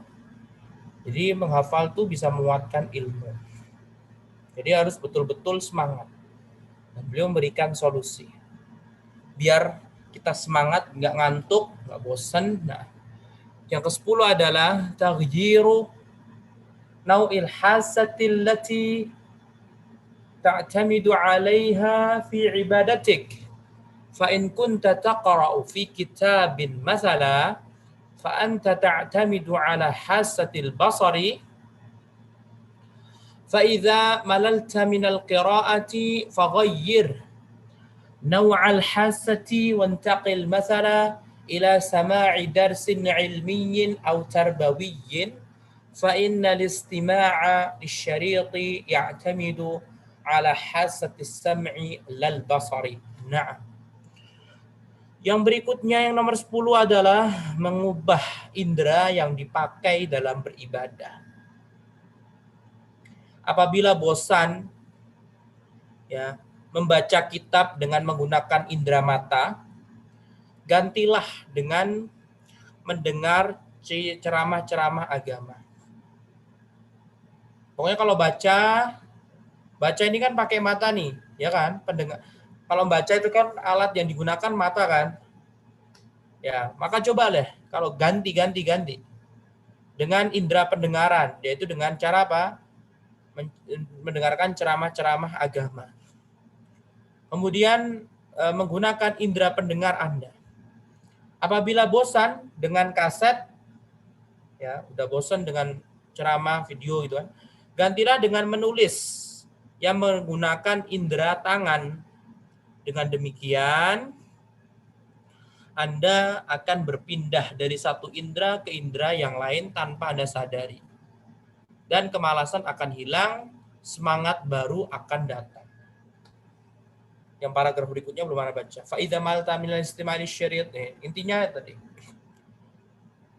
Jadi menghafal itu bisa menguatkan ilmu. Jadi harus betul-betul semangat. Dan beliau memberikan solusi. Biar kita semangat, nggak ngantuk, nggak bosan. Nah, yang ke-10 adalah taghyiru nau'il hasatil lati ta'tamidu 'alaiha fi ibadatik. Fa in kunta taqra'u fi kitabin mathala fa anta ta'tamidu 'ala hasatil basari fa idza malalta minal qira'ati faghayyir naw'al hasati wantaqil mathala ila sama'i darsin 'ilmiyyin aw tarbawiyyin fa innal istima'a lisyariqi ya'tamidu 'ala hasati sam'i lal basari. Na'am. Yang berikutnya yang nomor 10 adalah mengubah indera yang dipakai dalam beribadah. Apabila bosan ya membaca kitab dengan menggunakan indera mata, gantilah dengan mendengar ceramah-ceramah agama. Pokoknya kalau baca ini kan pakai mata nih, ya kan? Pendengar. Kalau baca itu kan alat yang digunakan mata kan? Ya, maka coba deh kalau ganti dengan indera pendengaran, yaitu dengan cara apa? Mendengarkan ceramah-ceramah agama. Kemudian menggunakan indera pendengar Anda. Apabila bosan dengan kaset, ya udah bosan dengan ceramah video gitu kan, gantilah dengan menulis yang menggunakan indera tangan. Dengan demikian Anda akan berpindah dari satu indera ke indera yang lain tanpa Anda sadari. Dan kemalasan akan hilang, semangat baru akan datang. Yang paragraf berikutnya belum Anda baca. Fa'idha malta minal istimali syariat. Intinya tadi.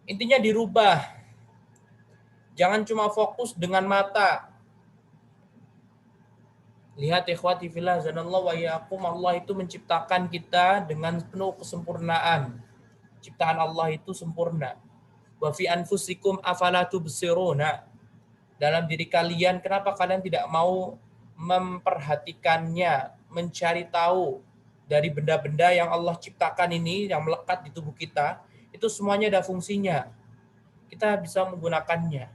Intinya dirubah. Jangan cuma fokus dengan mata. Lihat ikhwati fillah zanallahu wa iyyakum, Allah itu menciptakan kita dengan penuh kesempurnaan. Ciptaan Allah itu sempurna. Wa fi anfusikum afala tubsiruna. Dalam diri kalian, kenapa kalian tidak mau memperhatikannya, mencari tahu dari benda-benda yang Allah ciptakan ini, yang melekat di tubuh kita, itu semuanya ada fungsinya. Kita bisa menggunakannya.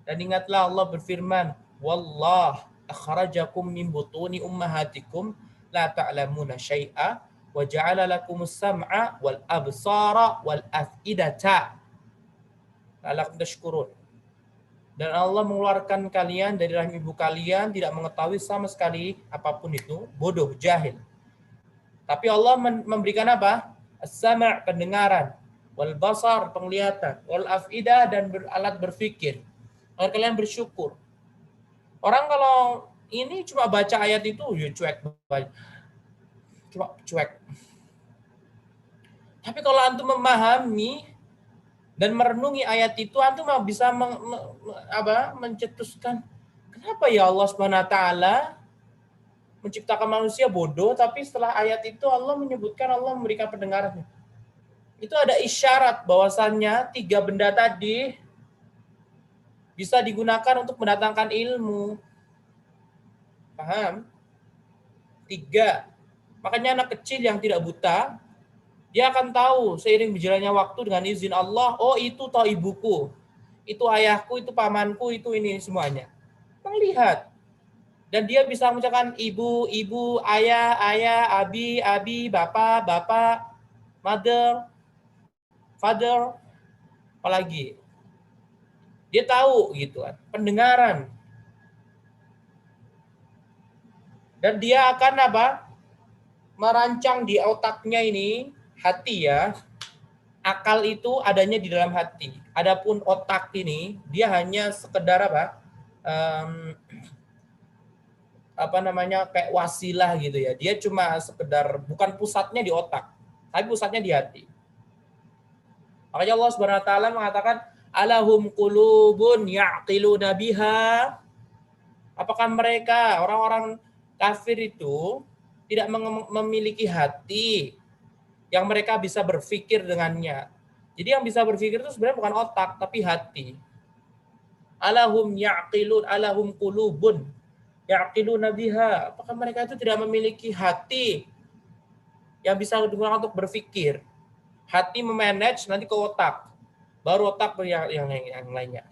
Dan ingatlah Allah berfirman, Wallah akhrajakum min butuni ummahatikum la ta'lamuna syai'a wa ja'ala lakumus sam'a wal absara wal af'idata la'allakum tashkurun. Dan Allah mengeluarkan kalian dari rahim ibu kalian tidak mengetahui sama sekali apapun itu, bodoh, jahil. Tapi Allah memberikan apa? As-sama' pendengaran, wal basar penglihatan, wal af'idah dan alat berfikir. Agar kalian bersyukur. Orang kalau ini cuma baca ayat itu, ya cuek. Cuma cuek. Tapi kalau antum memahami dan merenungi ayat itu, antum bisa mencetuskan, kenapa ya Allah SWT menciptakan manusia bodoh, tapi setelah ayat itu Allah menyebutkan Allah memberikan pendengarannya. Itu ada isyarat bahwasannya 3 benda tadi bisa digunakan untuk mendatangkan ilmu. Paham? 3. Makanya anak kecil yang tidak buta, dia akan tahu seiring berjalannya waktu dengan izin Allah, oh itu toh ibuku. itu ayahku, itu pamanku, itu ini semuanya. Melihat. Dan dia bisa mengucapkan ibu, ibu, ayah, ayah, abi, abi, bapak, bapak, mother, father, apalagi. Dia tahu gitu kan, pendengaran. Dan dia akan apa? Merancang di otaknya ini, hati ya. Akal itu adanya di dalam hati. Adapun otak ini, dia hanya sekedar apa? Um, apa namanya kayak wasilah gitu ya. Dia cuma sekedar bukan pusatnya di otak, tapi pusatnya di hati. Makanya Allah Subhanahu wa taala mengatakan alahum qulubun ya'qiluna biha. Apakah mereka orang-orang kafir itu tidak memiliki hati yang mereka bisa berpikir dengannya. Jadi yang bisa berpikir itu sebenarnya bukan otak tapi hati. Alahum ya'qilun alahum qulubun ya'qiluna biha. Apakah mereka itu tidak memiliki hati yang bisa digunakan untuk berpikir? Hati memanage nanti ke otak. Baru otak yang lainnya.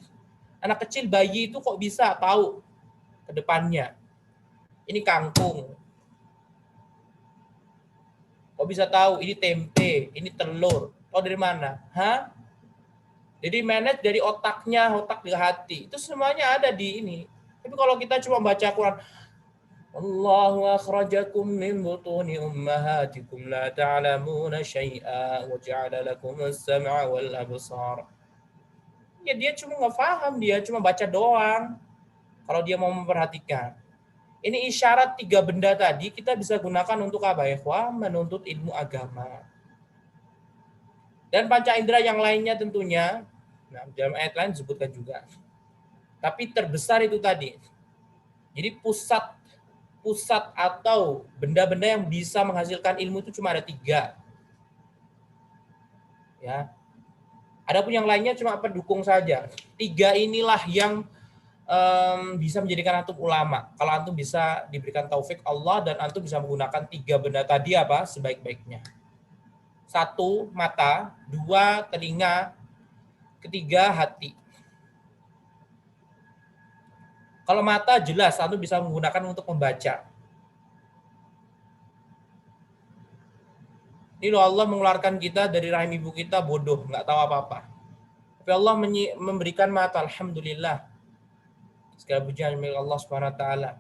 Anak kecil bayi itu kok bisa tahu ke depannya. Ini kangkung. Kok bisa tahu ini tempe, ini telur. Oh dari mana? Hah? Jadi manage dari otaknya, otak ke hati. Itu semuanya ada di ini. Tapi kalau kita cuma baca Quran, Allahu akhrajakum min butuni ummahatikum la ta'lamuna syai'a wa ja'ala lakum as-sam'a wal absar. Ya dia cuma nggak paham, dia cuma baca doang. Kalau dia mau memperhatikan. Ini isyarat 3 benda tadi kita bisa gunakan untuk apa ya? Menuntut ilmu agama. Dan panca indera yang lainnya tentunya, nah dalam ayat lain disebutkan juga. Tapi terbesar itu tadi. Jadi pusat atau benda-benda yang bisa menghasilkan ilmu itu cuma ada 3. Ya. Adapun yang lainnya cuma pendukung saja. 3 inilah yang bisa menjadikan antum ulama. Kalau antum bisa diberikan taufik Allah dan antum bisa menggunakan 3 benda tadi apa sebaik-baiknya. 1, mata. 2, telinga. 3, hati. Kalau mata jelas antum bisa menggunakan untuk membaca. Ini loh Allah mengeluarkan kita dari rahim ibu kita bodoh, nggak tahu apa-apa. Tapi Allah memberikan mata, alhamdulillah. Segala pujian milik Allah Subhanahu wa taala.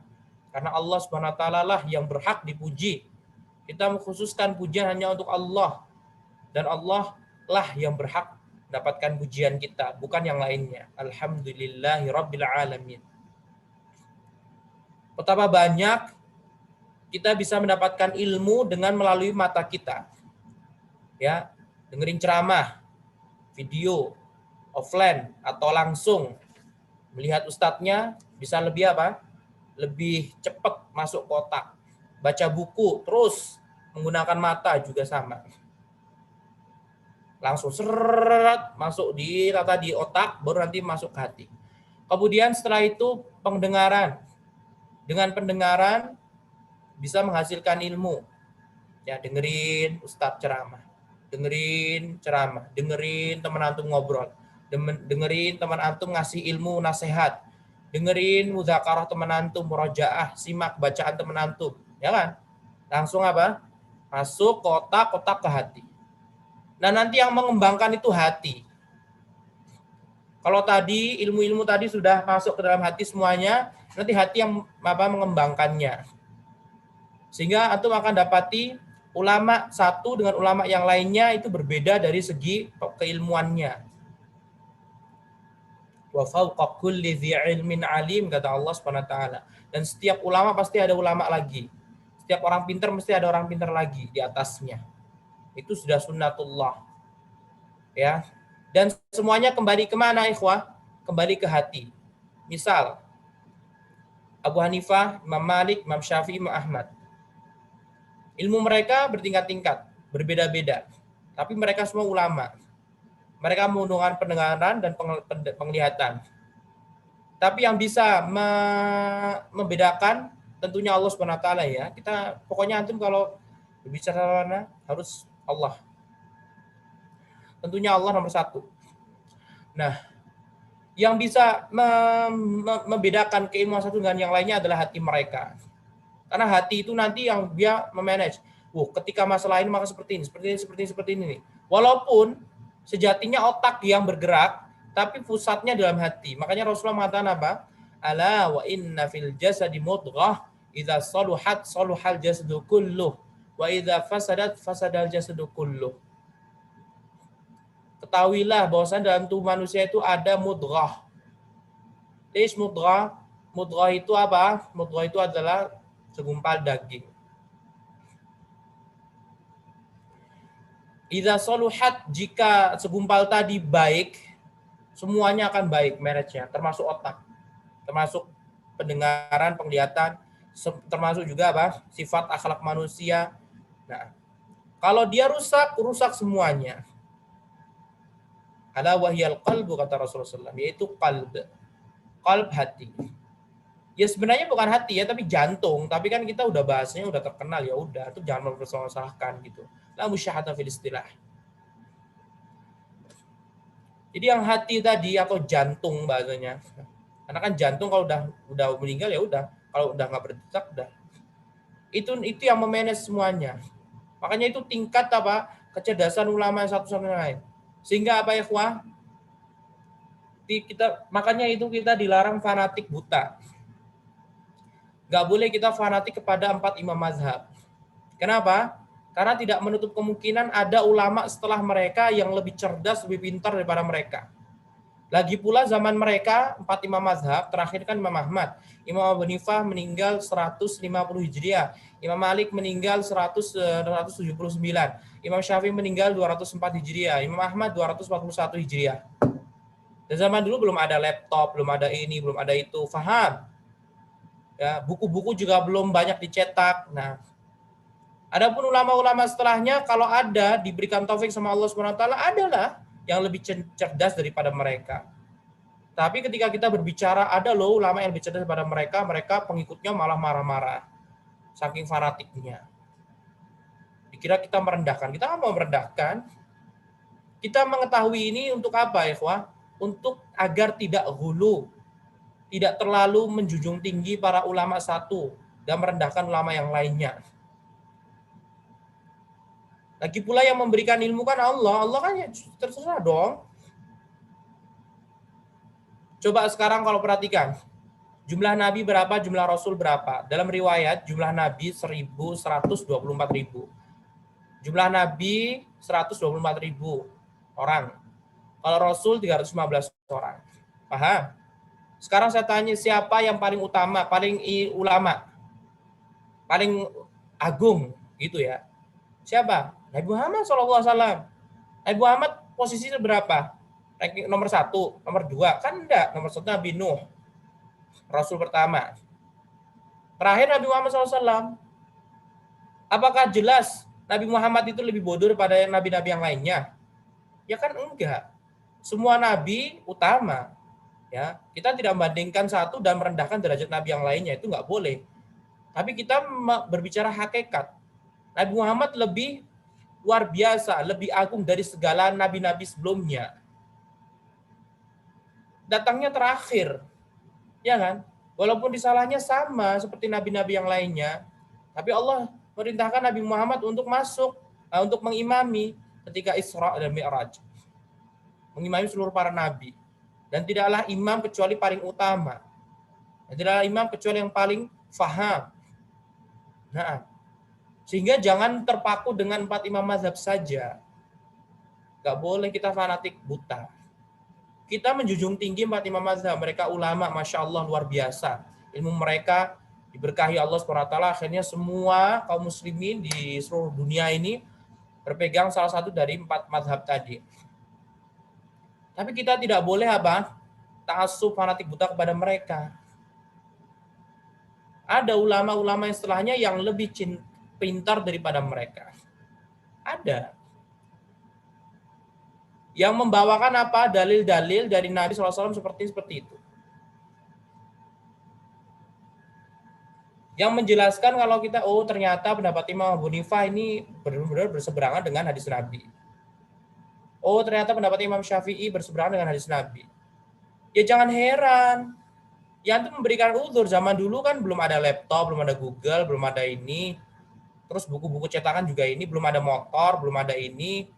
Karena Allah Subhanahu wa taala lah yang berhak dipuji. Kita mengkhususkan pujian hanya untuk Allah dan Allah lah yang berhak mendapatkan pujian kita, bukan yang lainnya. Alhamdulillahirabbil alamin. Betapa banyak kita bisa mendapatkan ilmu dengan melalui mata kita. Ya, dengerin ceramah, video, offline atau langsung melihat ustadznya bisa lebih apa? Lebih cepat masuk ke otak. Baca buku terus menggunakan mata juga sama. Langsung seret masuk di rata di otak baru nanti masuk ke hati. Kemudian setelah itu pendengaran. Dengan pendengaran bisa menghasilkan ilmu. Ya, dengerin ustadz ceramah. Dengerin ceramah, dengerin teman antum ngobrol, dengerin teman antum ngasih ilmu nasihat, dengerin muzakarah teman antum, murojaah, simak bacaan teman antum, ya kan? Langsung apa? Masuk ke otak, otak ke hati. Nah nanti yang mengembangkan itu hati. Kalau tadi ilmu-ilmu tadi sudah masuk ke dalam hati semuanya, nanti hati yang apa mengembangkannya. Sehingga antum akan dapati ulama satu dengan ulama yang lainnya itu berbeda dari segi keilmuannya. Wa fawqa kulli dzi ilmin alim kata Allah Subhanahu wa taala. Dan setiap ulama pasti ada ulama lagi. Setiap orang pintar mesti ada orang pintar lagi di atasnya. Itu sudah sunnatullah. Ya. Dan semuanya kembali kemana ikhwah? Kembali ke hati. Misal Abu Hanifah, Imam Malik, Imam Syafi'i, Imam Ahmad. Ilmu mereka bertingkat-tingkat, berbeda-beda. Tapi mereka semua ulama. Mereka menggunakan pendengaran dan penglihatan. Tapi yang bisa membedakan tentunya Allah Subhanahu wa taala ya. Kita pokoknya antum kalau berbicara harus Allah. Tentunya Allah nomor 1. Nah, Yang bisa membedakan keilmuan satu dengan yang lainnya adalah hati mereka. Karena hati itu nanti yang dia memanage. Ketika masalah ini maka seperti ini, seperti ini, seperti ini, seperti ini. Walaupun sejatinya otak yang bergerak, tapi pusatnya dalam hati. Makanya Rasulullah mengatakan apa? Ala wa inna fil jasadi mudghah idza saluhat saluhal jasadu kulluh wa idza fasadat fasadal jasadu kulluh. Ketahuilah bahwasanya dalam tubuh manusia itu ada mudghah. Is mudghah? Mudghah itu apa? Mudghah itu adalah segumpal daging. Idza saluhat, jika segumpal tadi baik, semuanya akan baik manage-nya, termasuk otak, termasuk pendengaran, penglihatan, termasuk juga apa? Sifat akhlak manusia. Nah, kalau dia rusak, rusak semuanya. Ala wahyal qalbu, kata Rasulullah SAW, yaitu qalb hati. Ya sebenarnya bukan hati ya, tapi jantung. Tapi kan kita udah bahasnya udah terkenal, ya udah, itu jangan mempermasalahkan gitu. La musyahata fil istilah. Jadi yang hati tadi atau jantung bahasanya. Karena kan jantung kalau udah meninggal ya udah, kalau udah nggak berdetak udah. Itu yang memanage semuanya. Makanya itu tingkat apa? Kecerdasan ulama yang satu sama lain. Sehingga apa ya, makanya itu kita dilarang fanatik buta. Nggak boleh kita fanatik kepada 4 imam mazhab. Kenapa? Karena tidak menutup kemungkinan ada ulama setelah mereka yang lebih cerdas, lebih pintar daripada mereka. Lagi pula zaman mereka, 4 imam mazhab, terakhir kan Imam Ahmad. Imam Abu Hanifah meninggal 150 Hijriah. Imam Malik meninggal 179. Imam Syafi'i meninggal 204 Hijriah. Imam Ahmad 241 Hijriah. Dan zaman dulu belum ada laptop, belum ada ini, belum ada itu. Faham? Ya, buku-buku juga belum banyak dicetak. Nah, adapun ulama-ulama setelahnya, kalau ada diberikan taufik sama Allah SWT, adalah yang lebih cerdas daripada mereka. Tapi ketika kita berbicara, ada loh ulama yang lebih cerdas daripada mereka, mereka pengikutnya malah marah-marah. Saking fanatiknya. Dikira kita merendahkan. Kita nggak mau merendahkan. Kita mengetahui ini untuk apa, ikhwah? Untuk agar tidak hulu. Tidak terlalu menjunjung tinggi para ulama satu dan merendahkan ulama yang lainnya. Lagi pula yang memberikan ilmu kan Allah. Allah kan ya terserah dong. Coba sekarang kalau perhatikan. Jumlah nabi berapa, jumlah rasul berapa? Dalam riwayat jumlah nabi 1.124.000. Jumlah nabi 124.000 orang. Kalau rasul 315 orang. Paham? Sekarang saya tanya, siapa yang paling utama, paling ulama? Paling agung gitu ya. Siapa? Nabi Muhammad SAW. Nabi Muhammad posisinya berapa? Ranking nomor 1, nomor 2? Kan enggak. Nomor 1 Nabi Nuh. Rasul pertama. Terakhir Nabi Muhammad SAW. Apakah jelas Nabi Muhammad itu lebih bodoh daripada nabi-nabi yang lainnya? Ya kan enggak. Semua nabi utama. Ya, kita tidak membandingkan satu dan merendahkan derajat nabi yang lainnya, itu enggak boleh. Tapi kita berbicara hakikat. Nabi Muhammad lebih luar biasa, lebih agung dari segala nabi-nabi sebelumnya. Datangnya terakhir. Ya kan? Walaupun risalahnya sama seperti nabi-nabi yang lainnya, tapi Allah merintahkan Nabi Muhammad untuk masuk, untuk mengimami ketika Isra dan Mi'raj. Mengimami seluruh para nabi. Dan tidaklah imam kecuali paling utama. Dan tidaklah imam kecuali yang paling faham. Nah, sehingga jangan terpaku dengan 4 imam mazhab saja. Gak boleh kita fanatik buta. Kita menjunjung tinggi 4 imam mazhab. Mereka ulama, Masya Allah, luar biasa. Ilmu mereka diberkahi Allah SWT. Akhirnya semua kaum muslimin di seluruh dunia ini berpegang salah satu dari 4 mazhab tadi. Tapi kita tidak boleh apa? Ta'assub fanatik buta kepada mereka. Ada ulama-ulama yang setelahnya yang lebih pintar daripada mereka. Ada. Yang membawakan apa? Dalil-dalil dari Nabi SAW seperti itu. Yang menjelaskan kalau kita, ternyata pendapat Imam Abu Hanifah ini benar-benar berseberangan dengan hadis Nabi. Ternyata pendapat Imam Syafi'i berseberangan dengan hadis Nabi. Ya jangan heran. Ya itu memberikan uzur. Zaman dulu kan belum ada laptop, belum ada Google, belum ada ini. Terus buku-buku cetakan juga ini, belum ada motor, belum ada ini.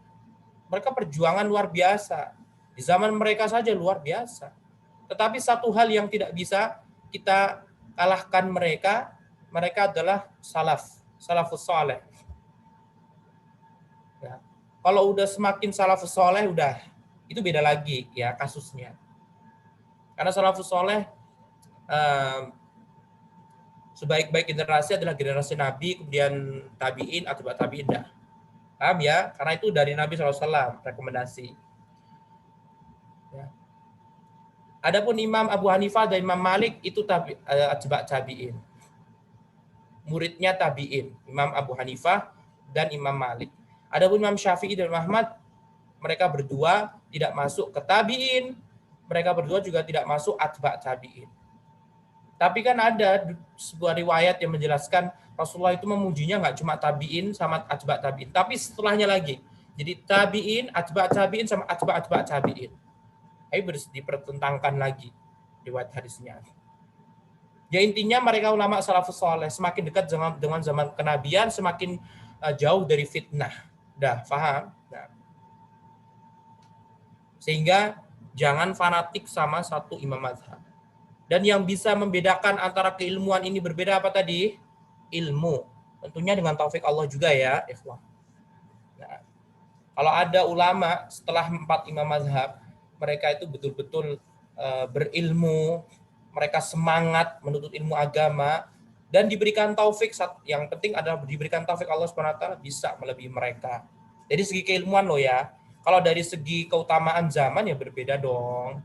Mereka perjuangan luar biasa. Di zaman mereka saja luar biasa. Tetapi satu hal yang tidak bisa kita kalahkan mereka, mereka adalah salafus saleh. Ya. Kalau udah semakin salafus saleh, udah itu beda lagi ya kasusnya. Karena salafus saleh sebaik-baik generasi adalah generasi Nabi, kemudian tabiin, atau tabiin dah. Paham ya? Karena itu dari Nabi SAW rekomendasi. Ya. Adapun Imam Abu Hanifah dan Imam Malik itu atba tabiin. Muridnya tabiin, Imam Abu Hanifah dan Imam Malik. Adapun Imam Syafi'i dan Ahmad, mereka berdua tidak masuk ke tabiin, mereka berdua juga tidak masuk atba tabiin. Tapi kan ada sebuah riwayat yang menjelaskan Rasulullah itu memujinya nggak cuma tabiin sama atba tabiin, tapi setelahnya lagi. Jadi tabiin, atba tabiin sama atba tabiin. Ini dipertentangkan lagi riwayat hadisnya. Ya intinya mereka ulama salafus saleh semakin dekat dengan zaman kenabian semakin jauh dari fitnah. Dah paham? Nah, sehingga jangan fanatik sama satu imam mazhab. Dan yang bisa membedakan antara keilmuan ini berbeda apa tadi? Ilmu. Tentunya dengan taufik Allah juga ya, ikhwah. Nah, kalau ada ulama setelah 4 imam mazhab, mereka itu betul-betul berilmu, mereka semangat menuntut ilmu agama, dan diberikan taufik. Yang penting adalah diberikan taufik Allah SWT bisa melebihi mereka. Jadi segi keilmuan loh ya. Kalau dari segi keutamaan zaman ya berbeda dong.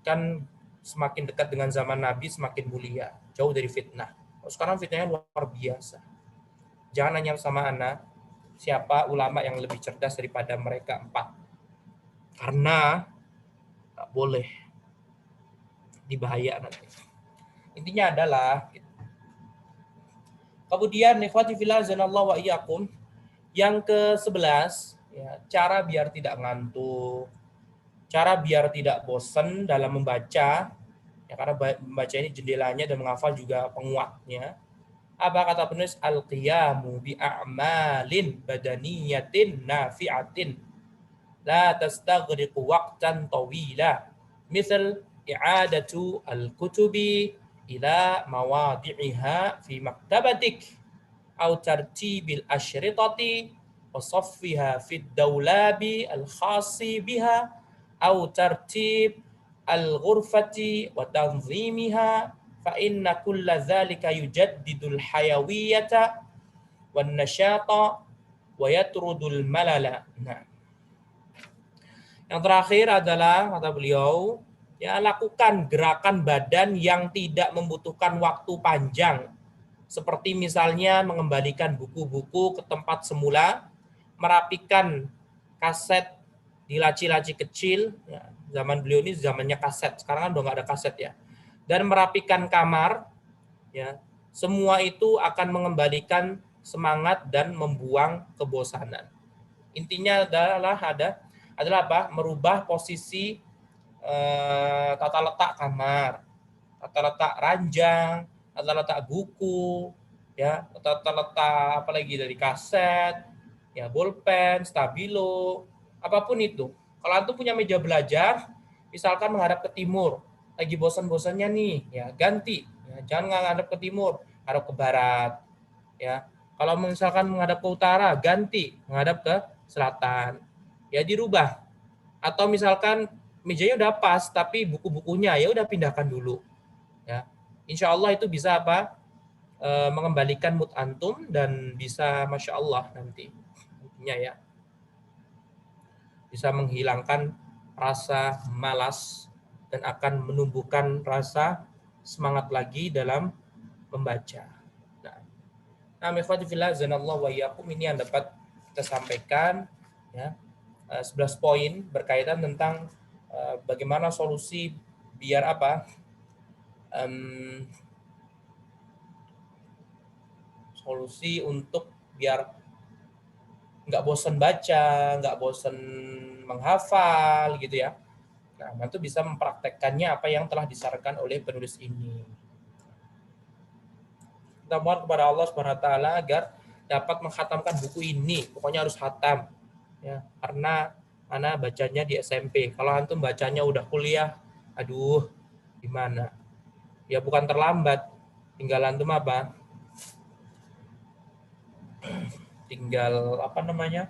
Kan semakin dekat dengan zaman Nabi semakin mulia, jauh dari fitnah. Sekarang fitnahnya luar biasa. Jangan nanya sama anak siapa ulama yang lebih cerdas daripada mereka 4. Karena tak boleh dibahaya nanti. Intinya adalah kemudian ikhwati fillah zanallahu wa iyyakum, yang ke-11 ya, cara biar tidak ngantuk, cara biar tidak bosan dalam membaca ya, karena membaca ini jendelanya dan menghafal juga penguatnya. Apa kata penulis? Al-qiyamu bi'a'malin badaniyatin nafi'atin la tastaghriqu waqtan tawila misal i'adatu al-kutubi ila mawadi'iha fi maktabatik au tartibil asyritati wa saffiha fi dawlabi al-khasi biha au tartib al-ghurfati wa tanzimiha fa inna kulla dzalika yujaddidul hayawiyata wan nasyata wa yatrudul malala. Nah, yang terakhir adalah kata beliau, ya lakukan gerakan badan yang tidak membutuhkan waktu panjang. Seperti misalnya mengembalikan buku-buku ke tempat semula, merapikan kaset di laci-laci kecil. Ya, zaman beliau ini zamannya kaset, sekarang kan udah nggak ada kaset ya. Dan merapikan kamar, ya semua itu akan mengembalikan semangat dan membuang kebosanan. Intinya adalah apa? Merubah posisi tata letak kamar, tata letak ranjang, tata letak buku, ya, tata letak apalagi dari kaset, ya, bolpen, stabilo, apapun itu. Kalau antum punya meja belajar, misalkan menghadap ke timur, lagi bosan-bosannya nih, ya ganti, ya, jangan menghadap ke timur, menghadap ke barat, ya. Kalau misalkan menghadap ke utara, ganti menghadap ke selatan, ya dirubah. Atau misalkan mejanya udah pas, tapi buku-bukunya ya udah pindahkan dulu, ya. Insya Allah itu bisa apa? Mengembalikan mood antum dan bisa masya Allah nanti, intinya ya, bisa menghilangkan rasa malas dan akan menumbuhkan rasa semangat lagi dalam membaca. Nah, ikhwati fillah zanallahu wa iyyakum, ini yang dapat kita sampaikan ya. 11 poin berkaitan tentang bagaimana solusi biar apa? Solusi untuk biar nggak bosan baca, nggak bosan menghafal gitu ya. Nah, antum bisa mempraktekkannya apa yang telah disarankan oleh penulis ini. Kita mohon kepada Allah Subhanahu wa taala agar dapat menghatamkan buku ini. Pokoknya harus hatam. Ya, karena ana bacanya di SMP. Kalau antum bacanya udah kuliah, aduh, gimana? Ya bukan terlambat. Tinggal antum apa? Tinggal apa namanya?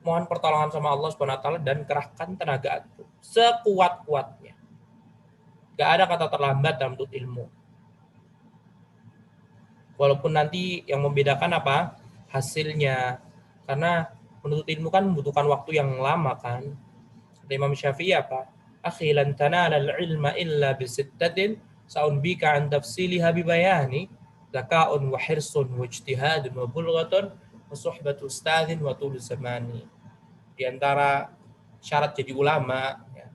Mohon pertolongan sama Allah Subhanahu wa taala dan kerahkan tenaga antum sekuat-kuatnya. Gak ada kata terlambat dalam menuntut ilmu. Walaupun nanti yang membedakan apa? Hasilnya. Karena menuntut ilmu kan membutuhkan waktu yang lama kan. Imam Syafi'i apa? Akhi lan tanala al-ilma illa bisittatin sa'unbika an tafsiliha bibayani zaka'un wa hirsun wa ijtihadun wa bulghatun wa suhbatu ustadhin wa tul zamani. Di antara syarat jadi ulama ya,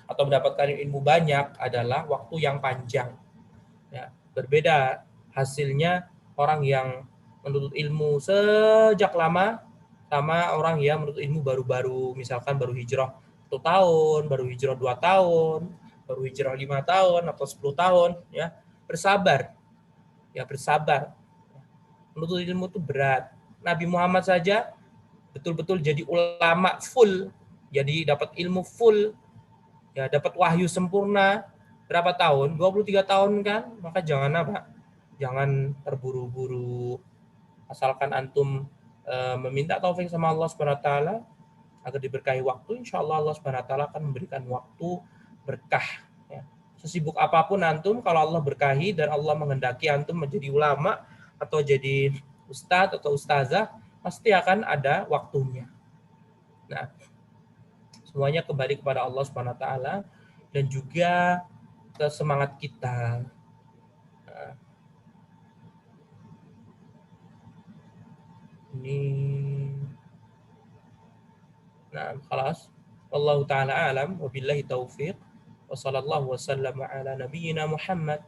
atau mendapatkan ilmu banyak adalah waktu yang panjang. Ya, berbeda hasilnya orang yang menuntut ilmu sejak lama sama orang yang menuntut ilmu baru-baru, misalkan baru hijrah 1 tahun, baru hijrah 2 tahun, baru hijrah 5 tahun atau 10 tahun, ya. Bersabar. Ya, bersabar. Menuntut ilmu itu berat. Nabi Muhammad saja betul-betul jadi ulama full, jadi dapat ilmu full, ya dapat wahyu sempurna berapa tahun? 23 tahun kan? Maka jangan apa? Jangan terburu-buru. Asalkan antum meminta taufik sama Allah Subhanahu wa taala agar diberkahi waktu, insyaallah Allah Subhanahu wa taala akan memberikan waktu berkah ya. Sesibuk apapun antum, kalau Allah berkahi dan Allah menghendaki antum menjadi ulama atau jadi ustadz atau ustazah, pasti akan ada waktunya. Nah, semuanya kembali kepada Allah Subhanahu wa taala dan juga ke semangat kita. Nah, khalas. Wallahu taala alam wa billahi taufiq. Wa sallallahu wa sallama ala nabiyyina Muhammad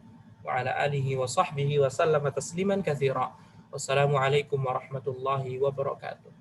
wa ala alihi wa sahbihi wa sallama tasliman katsira. Wassalamualaikum warahmatullahi wabarakatuh.